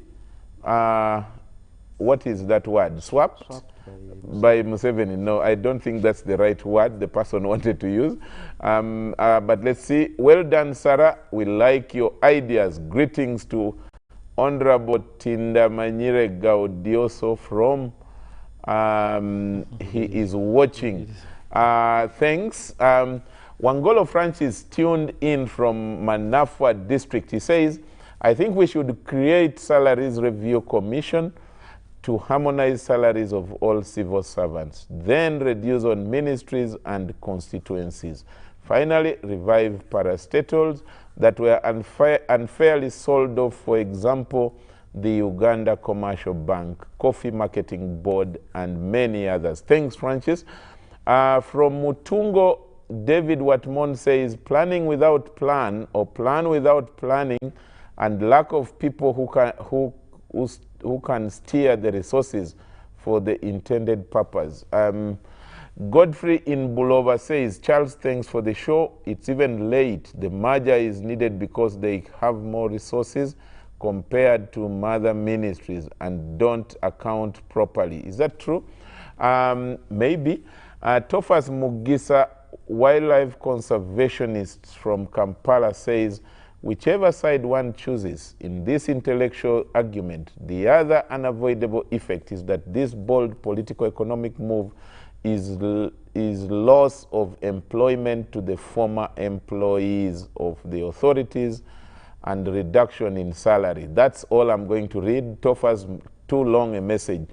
what is that word? Swapped? By Museveni. No, I don't think that's the right word the person wanted to use. But let's see. Well done, Sarah. We like your ideas. Greetings to Honorable Tinda Manyire Gaudioso from, he is watching. Thanks. Wangolo Francis tuned in from Manafwa district. He says, I think we should create salaries review commission to harmonize salaries of all civil servants, then reduce on ministries and constituencies. Finally, revive parastatals that were unfairly sold off, for example, the Uganda Commercial Bank, Coffee Marketing Board, and many others. Thanks, Francis. From Mutungo, David Watmon says, planning without plan or plan without planning and lack of people who can steer the resources for the intended purpose. Godfrey in Bulova says, Charles, thanks for the show. It's even late. The merger is needed because they have more resources compared to mother ministries and don't account properly. Is that true? Maybe. Tofas Mugisa, wildlife conservationist from Kampala, says, whichever side one chooses in this intellectual argument, the other unavoidable effect is that this bold political economic move is is loss of employment to the former employees of the authorities and reduction in salary. That's all I'm going to read. Tofa's too long a message,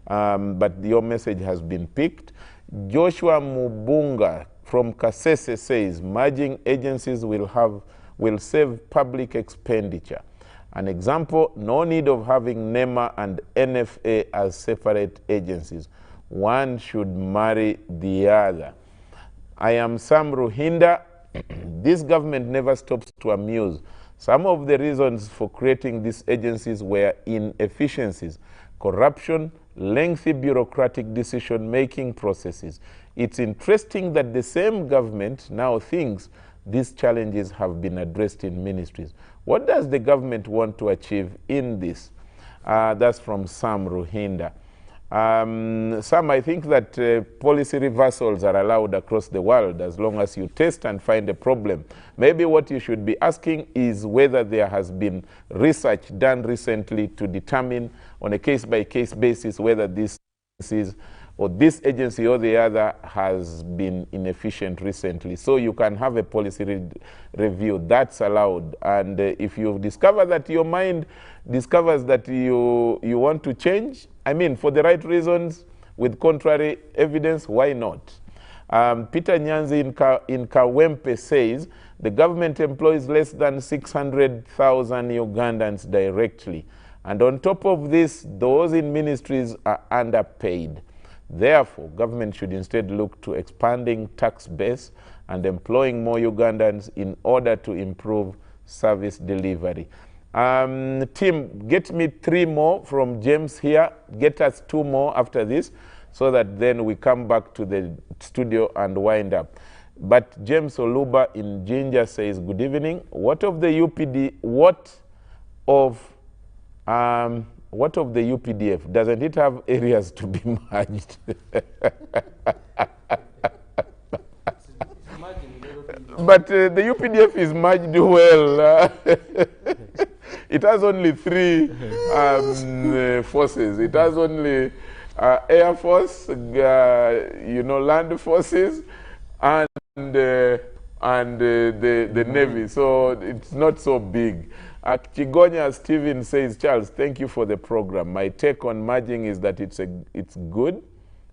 but your message has been picked. Joshua Mubunga from Kasese says, merging agencies will save public expenditure. An example, no need of having NEMA and NFA as separate agencies. One should marry the other. I am Sam Ruhinda. This government never stops to amuse. Some of the reasons for creating these agencies were inefficiencies, corruption, lengthy bureaucratic decision-making processes. It's interesting that the same government now thinks these challenges have been addressed in ministries. What does the government want to achieve in this? That's from Sam Ruhinda. Sam, I think that policy reversals are allowed across the world as long as you test and find a problem. Maybe what you should be asking is whether there has been research done recently to determine on a case-by-case basis whether this is or this agency or the other has been inefficient recently. So you can have a policy review. That's allowed. And if you discover that your mind discovers that you want to change, I mean, for the right reasons, with contrary evidence, why not? Peter Nyanzi in Kawempe says, the government employs less than 600,000 Ugandans directly. And on top of this, those in ministries are underpaid. Therefore, government should instead look to expanding tax base and employing more Ugandans in order to improve service delivery. Tim, get me 3 more from James here. Get us 2 more after this so that then we come back to the studio and wind up. But James Oluba in Ginger says, good evening. What of the UPD, what of the UPDF? Doesn't it have areas to be merged? But the UPDF is merged well. It has only 3 forces. It has only Air Force, Land Forces, and the Navy. So it's not so big. Chigonya Steven says, Charles, thank you for the program. My take on merging is that it's good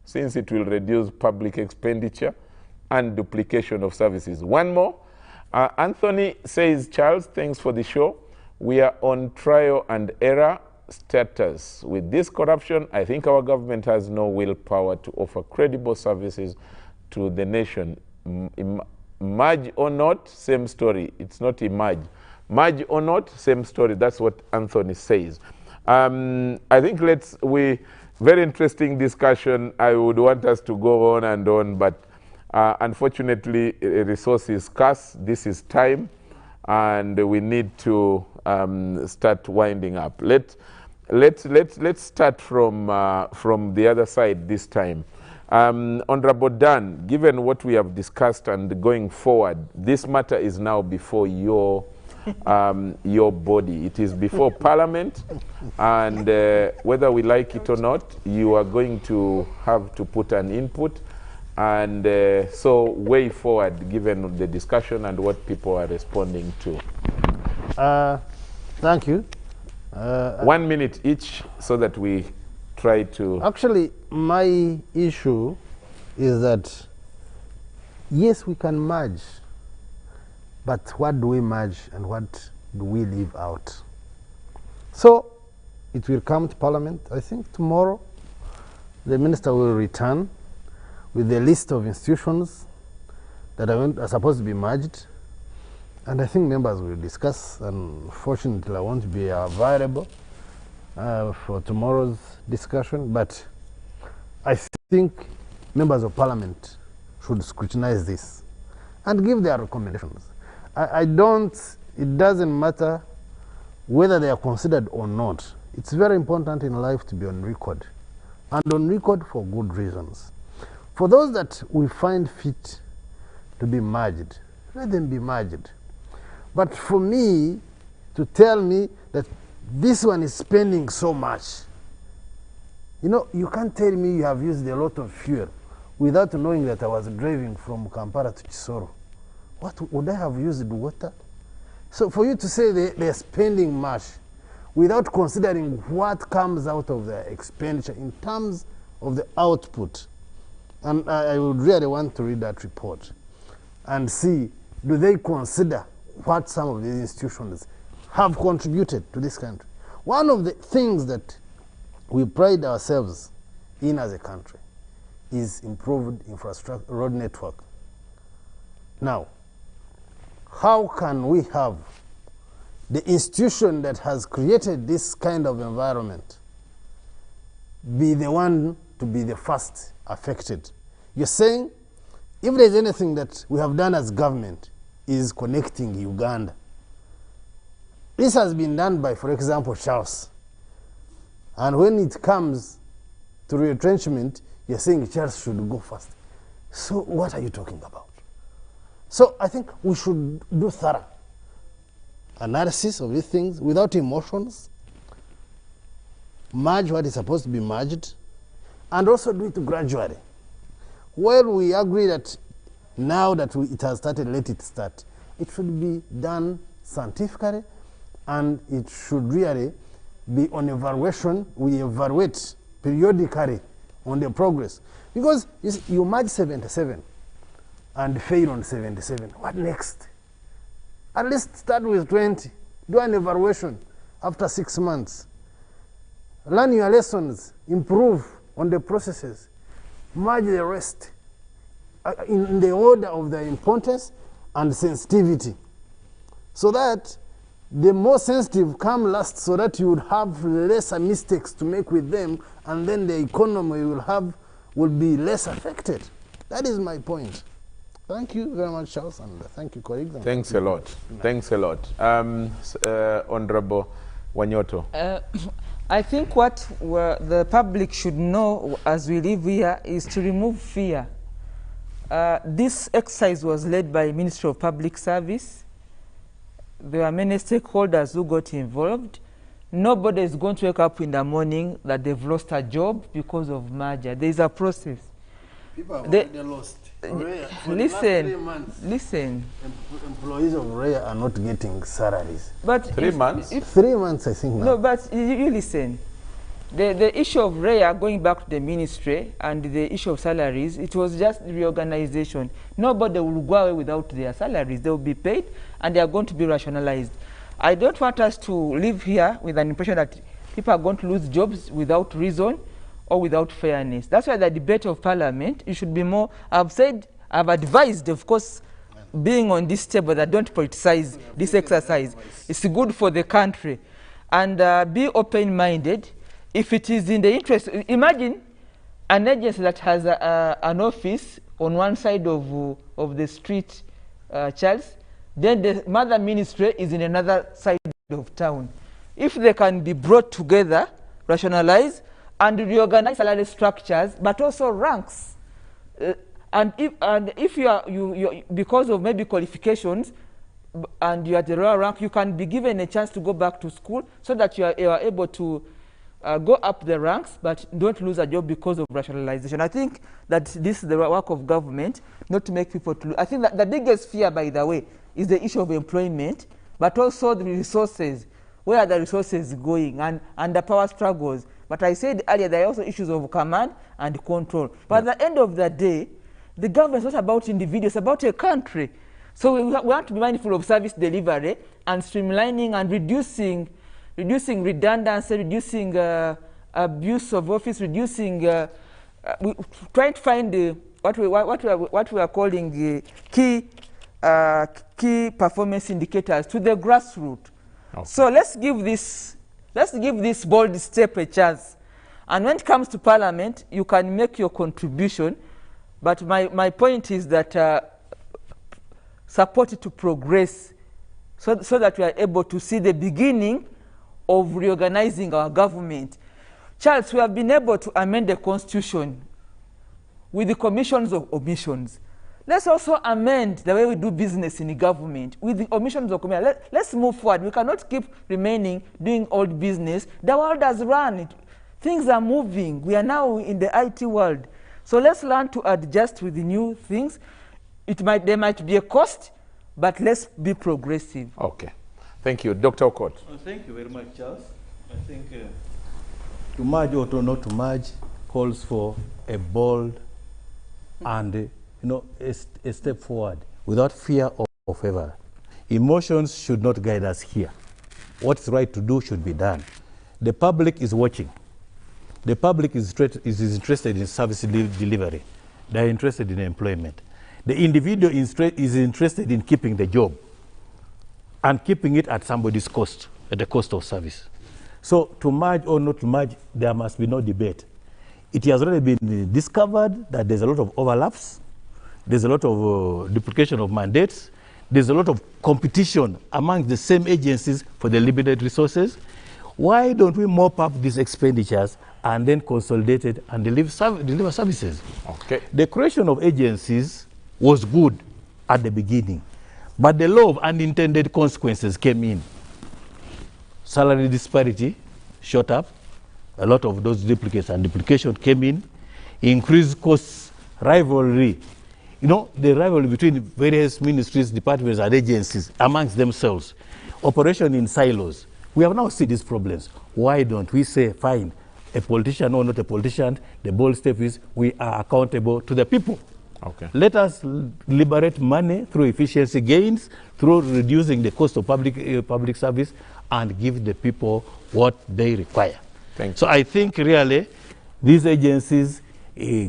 since it will reduce public expenditure and duplication of services. One more. Anthony says, Charles, thanks for the show. We are on trial and error status. With this corruption, I think our government has no willpower to offer credible services to the nation. Merge or not, same story. It's not emerge. Merge or not, same story. That's what Anthony says. I think very interesting discussion. I would want us to go on and on, but unfortunately, resource is scarce. This is time, and we need to start winding up. Let's start from the other side this time. Honorable Dan, given what we have discussed and going forward, this matter is now before your body. It is before Parliament, and whether we like it or not, you are going to have to put an input, and so way forward given the discussion and what people are responding to. Thank you. 1 minute each so that we try to... Actually, my issue is that, yes, we can merge, but what do we merge and what do we leave out? So it will come to Parliament. I think tomorrow the minister will return with a list of institutions that are supposed to be merged. And I think members will discuss. Unfortunately, I won't be available for tomorrow's discussion, but I think members of Parliament should scrutinize this and give their recommendations. It doesn't matter whether they are considered or not. It's very important in life to be on record, and on record for good reasons. For those that we find fit to be merged, let them be merged. But for me, to tell me that this one is spending so much, you can't tell me you have used a lot of fuel without knowing that I was driving from Kampala to Chisoro, what would I have used water? So for you to say they're spending much without considering what comes out of their expenditure in terms of the output, and I would really want to read that report and see, do they consider what some of these institutions have contributed to this country? One of the things that we pride ourselves in as a country is improved infrastructure, road network. Now, how can we have the institution that has created this kind of environment be the one to be the first affected? You're saying if there's anything that we have done as government is connecting Uganda. This has been done by, for example, Charlse. And when it comes to retrenchment, you're saying Charlse should go first. So what are you talking about? So I think we should do thorough analysis of these things without emotions, merge what is supposed to be merged, and also do it gradually. Well, we agree that now that it has started, let it start. It should be done scientifically, and it should really be on evaluation. We evaluate periodically on the progress. Because you see, you merge 77 and fail on 77. What next? At least start with 20. Do an evaluation after 6 months. Learn your lessons. Improve on the processes. Merge the rest in the order of their importance and sensitivity, so that the more sensitive come last, so that you would have lesser mistakes to make with them, and then the economy will be less affected. That is my point. Thank you very much, Charlse, and thank you, colleagues. Thanks a lot. Thanks a lot. Honorable Wanyoto. I think what the public should know as we live here is to remove fear. This exercise was led by Ministry of Public Service. There are many stakeholders who got involved. Nobody is going to wake up in the morning that they've lost a job because of merger. There is a process. People have already lost. Listen. Employees of REA are not getting salaries. But 3 months? 3 months, I think now. No, but you listen. The issue of REA going back to the ministry and the issue of salaries, it was just reorganization. Nobody will go away without their salaries. They will be paid and they are going to be rationalized. I don't want us to live here with an impression that people are going to lose jobs without reason or without fairness. That's why the debate of parliament, it should be more, I've advised, of course, being on this table, that don't politicize this exercise. It's good for the country. And be open-minded. If it is in the interest, imagine an agency that has an office on one side of the street, Charles, then the mother ministry is in another side of town. If they can be brought together, rationalize, and reorganize salary structures, but also ranks. And if you are because of maybe qualifications, and you are at the lower rank, you can be given a chance to go back to school so that you are able to go up the ranks, but don't lose a job because of rationalization. I think that this is the work of government, not to make people to lose. I think that the biggest fear, by the way, is the issue of employment, but also the resources. Where are the resources going, and the power struggles? But I said earlier, there are also issues of command and control. But at the end of the day, the government is not about individuals, it's about a country. So we want to be mindful of service delivery and streamlining and reducing redundancy, reducing abuse of office, reducing, trying to find what we are calling key performance indicators to the grassroots. Okay. So let's give this bold step a chance. And when it comes to parliament, you can make your contribution. But my point is that support it to progress so that we are able to see the beginning of reorganizing our government. Charles, we have been able to amend the constitution with the commissions of omissions. Let's also amend the way we do business in the government with the omissions of commission. Let's move forward. We cannot keep remaining doing old business. The world has run. Things are moving. We are now in the IT world. So let's learn to adjust with the new things. There might be a cost, but let's be progressive. Okay. Thank you. Dr. Okot. Thank you very much, Charles. I think to merge or to not to merge calls for a bold and a step forward without fear or favor. Emotions should not guide us here. What's right to do should be done. The public is watching. The public is interested in service delivery. They're interested in employment. The individual is interested in keeping the job and keeping it at somebody's cost, at the cost of service. So to merge or not to merge, there must be no debate. It has already been discovered that there's a lot of overlaps. There's a lot of duplication of mandates. There's a lot of competition among the same agencies for the limited resources. Why don't we mop up these expenditures and then consolidate it and deliver services? Okay. The creation of agencies was good at the beginning, but the law of unintended consequences came in. Salary disparity shot up. A lot of those duplicates and duplication came in. Increased costs, rivalry. The rivalry between various ministries, departments, and agencies amongst themselves. Operation in silos. We have now seen these problems. Why don't we say, fine, a politician or not a politician, the bold step is we are accountable to the people. Okay. Let us liberate money through efficiency gains, through reducing the cost of public service, and give the people what they require. Thank you. So I think really these agencies,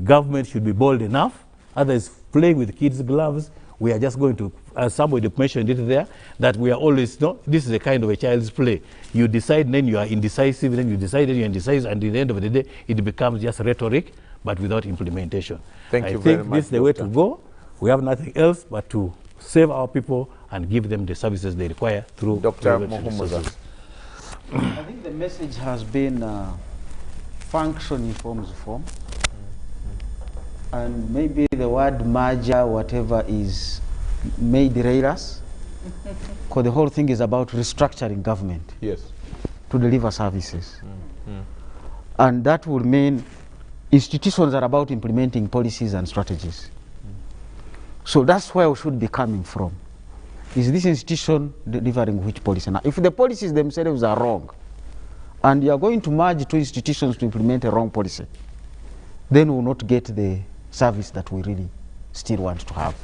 government should be bold enough. Others playing with kids' gloves. We are just going to, as somebody mentioned it there, that we are always, this is a kind of a child's play. You decide, then you are indecisive, then you decide, then you are indecisive, and at the end of the day, it becomes just rhetoric, but without implementation. Thank you very much, I think this is the way to go. We have nothing else but to save our people and give them the services they require through Dr. Muhumuza. I think the message has been function informs form. And maybe the word merger, whatever, may derail us. Because the whole thing is about restructuring government. Yes. To deliver services. And that would mean institutions are about implementing policies and strategies. So that's where we should be coming from. Is this institution delivering which policy? Now, if the policies themselves are wrong, and you are going to merge two institutions to implement a wrong policy, then we will not get the service that we really still want to have.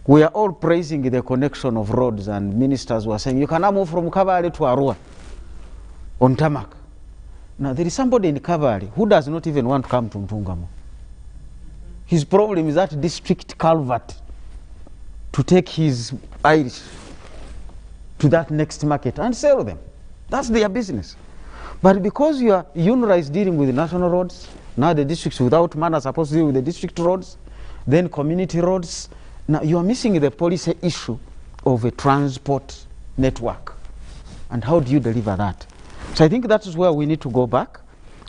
We are all praising the connection of roads, and ministers were saying, you can now move from Kabale to Arua on tarmac. Now, there is somebody in Kabale who does not even want to come to Ntungamo. His problem is that district culvert to take his Irish to that next market and sell them. That's their business. But because you are unionized dealing with national roads, now the districts without man are supposed to deal with the district roads, then community roads. Now you are missing the policy issue of a transport network. And how do you deliver that? So I think that is where we need to go back.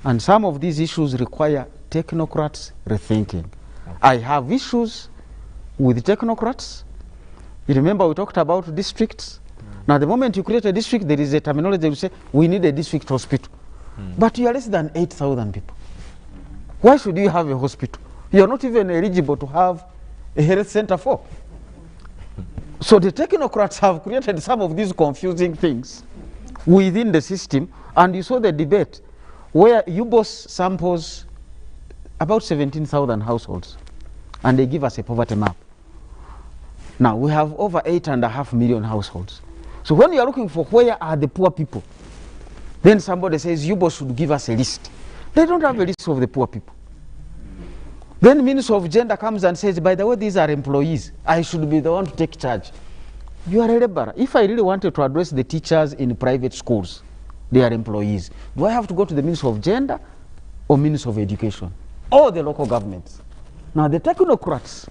And some of these issues require technocrats rethinking. I have issues with technocrats. You remember we talked about districts. Now the moment you create a district, there is a terminology that will say, we need a district hospital. But you are less than 8,000 people. Why should you have a hospital? You are not even eligible to have a health center for. So the technocrats have created some of these confusing things within the system, and you saw the debate where UBOS samples about 17,000 households, and they give us a poverty map. Now we have over 8.5 million households. So when you are looking for where are the poor people, then somebody says UBOS should give us a list. They don't have a list of the poor people. Then the Minister of Gender comes and says, by the way, these are employees. I should be the one to take charge. You are a laborer. If I really wanted to address the teachers in private schools, they are employees. Do I have to go to the Minister of Gender or Minister of Education? Or the local governments? Now the technocrats,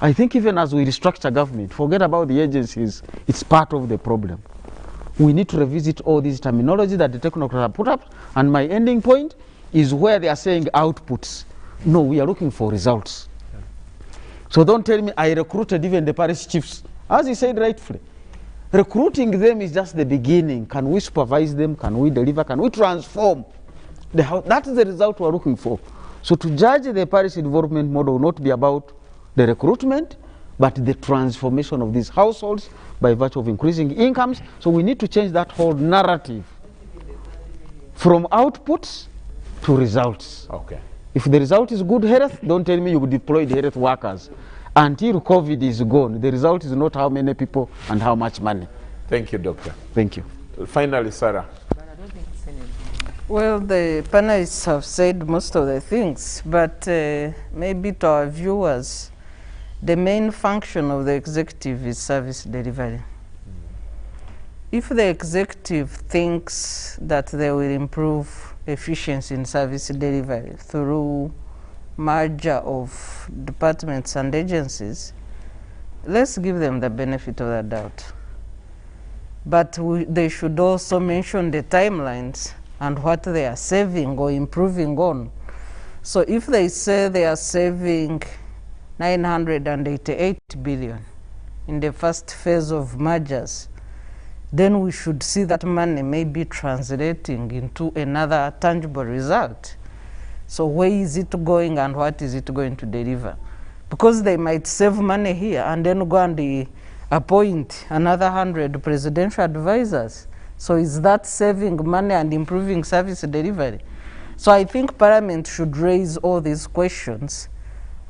I think even as we restructure government, forget about the agencies, it's part of the problem. We need to revisit all these terminology that the technocrats have put up, and my ending point is where they are saying outputs. No, we are looking for results. Yeah. So don't tell me I recruited even the parish chiefs. As you said rightfully, recruiting them is just the beginning. Can we supervise them? Can we deliver? Can we transform? That is the result we are looking for. So to judge the parish development model will not be about the recruitment, but the transformation of these households by virtue of increasing incomes. So we need to change that whole narrative from outputs to results. Okay. If the result is good health, don't tell me you deployed health workers. Until COVID is gone, the result is not how many people and how much money. Thank you, Doctor. Thank you. Finally, Sarah. Well, the panelists have said most of the things, but maybe to our viewers, the main function of the executive is service delivery. If the executive thinks that they will improve efficiency in service delivery through merger of departments and agencies, let's give them the benefit of the doubt. But they should also mention the timelines and what they are saving or improving on. So if they say they are saving 988 billion in the first phase of mergers, then we should see that money may be translating into another tangible result. So where is it going and what is it going to deliver? Because they might save money here and then go and appoint another 100 presidential advisors. So is that saving money and improving service delivery? So I think Parliament should raise all these questions,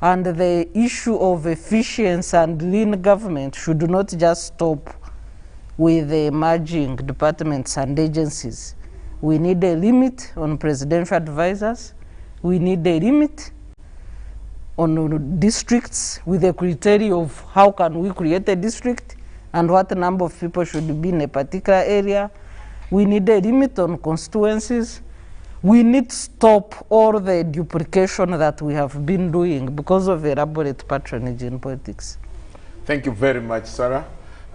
and the issue of efficiency and lean government should not just stop with the merging departments and agencies. We need a limit on presidential advisors. We need a limit on districts with a criteria of how can we create a district and what number of people should be in a particular area. We need a limit on constituencies. We need to stop all the duplication that we have been doing because of elaborate patronage in politics. Thank you very much, Sarah.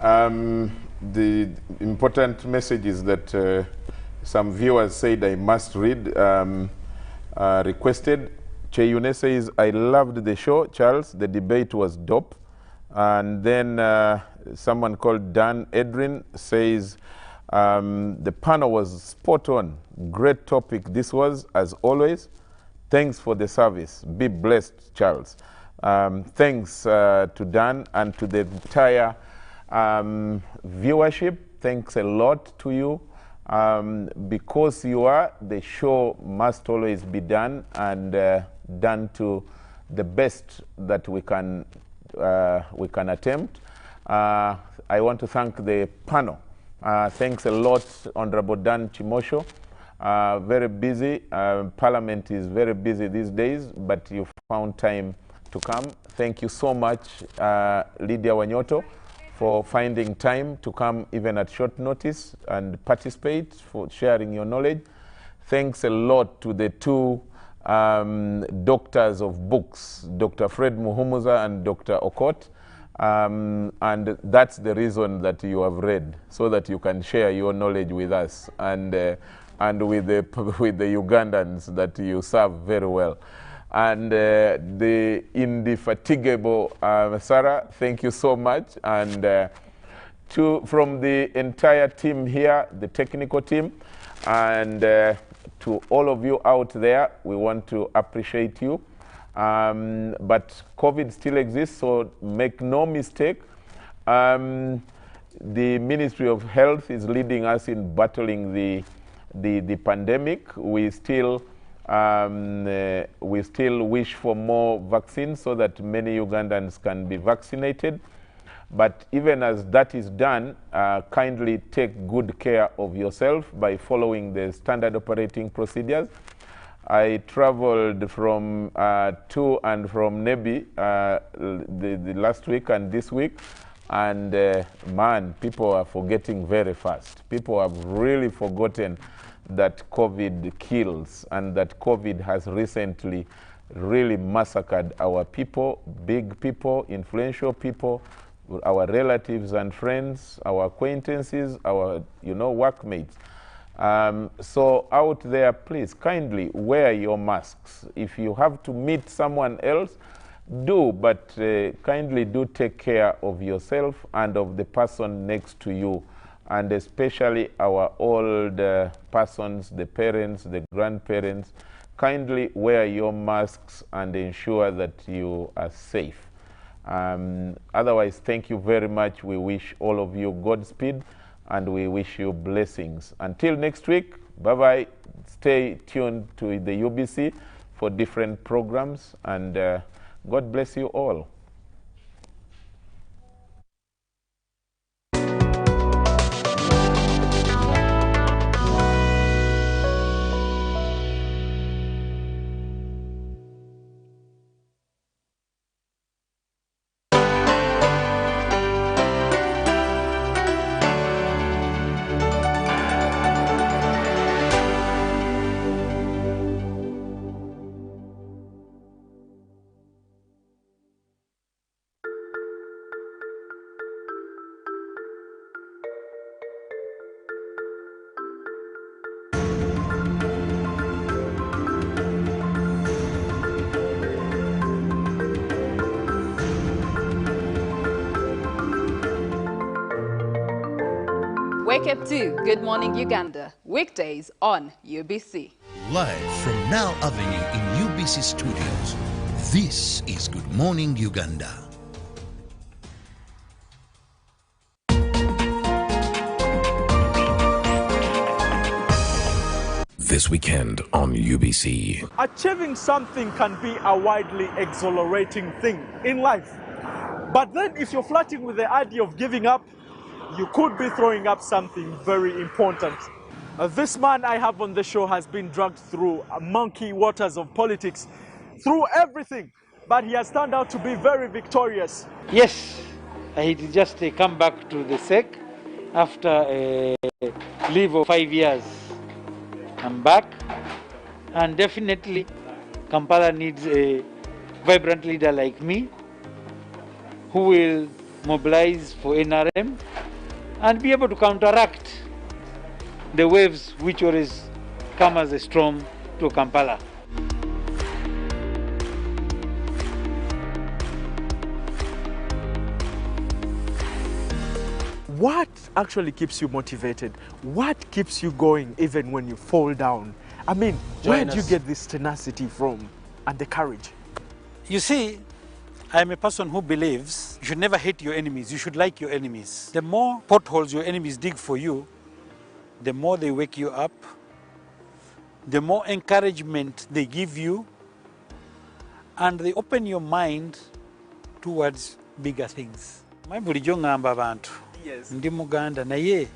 The important message is that some viewers said I must read, requested. Cheyune says, I loved the show, Charles. The debate was dope. And then someone called Dan Edrin says, the panel was spot on. Great topic this was, as always. Thanks for the service. Be blessed, Charles. Thanks to Dan and to the entire viewership. Thanks a lot to you. Because you are, the show must always be done and done to the best that we can attempt. I want to thank the panel. Thanks a lot, Honorable Dan Chimosho. Very busy. Parliament is very busy these days, but you found time to come. Thank you so much, Lydia Wanyotto, for finding time to come even at short notice and participate, for sharing your knowledge. Thanks a lot to the two doctors of books, Dr. Fred Muhumuza and Dr. Okot. And that's the reason that you have read, so that you can share your knowledge with us and with the Ugandans that you serve very well. And the indefatigable Sarah, thank you so much. And from the entire team here, the technical team, and to all of you out there, we want to appreciate you. But COVID still exists, so make no mistake. The Ministry of Health is leading us in battling the pandemic. We still wish for more vaccines so that many Ugandans can be vaccinated. But even as that is done, kindly take good care of yourself by following the standard operating procedures. I traveled from to and from Nebi the last week and this week, and man, people are forgetting very fast. People have really forgotten that COVID kills, and that COVID has recently really massacred our people, big people, influential people, our relatives and friends, our acquaintances, our workmates. So out there, please kindly wear your masks. If you have to meet someone else, do, but kindly do take care of yourself and of the person next to you, and especially our old persons, the parents, the grandparents. kindly wear your masks and ensure that you are safe. Otherwise, thank you very much. We wish all of you Godspeed and we wish you blessings. Until next week, bye-bye. Stay tuned to the UBC for different programs, and God bless you all. Wake up to Good Morning Uganda, weekdays on UBC. Live from Now Avenue in UBC Studios, this is Good Morning Uganda. This weekend on UBC. Achieving something can be a widely exhilarating thing in life. But then if you're flirting with the idea of giving up, you could be throwing up something very important. This man I have on the show has been dragged through murky waters of politics, through everything, but he has turned out to be very victorious. Yes, I just come back to the SEC after a leave of 5 years. I'm back, and definitely Kampala needs a vibrant leader like me who will mobilize for NRM and be able to counteract the waves which always come as a storm to Kampala. What actually keeps you motivated? What keeps you going even when you fall down? I mean, where do you get this tenacity from and the courage? You see, I'm a person who believes you should never hate your enemies, you should like your enemies. The more potholes your enemies dig for you, the more they wake you up, the more encouragement they give you, and they open your mind towards bigger things. My bulijjo ngamba abantu. Yes. Ndi Muganda naye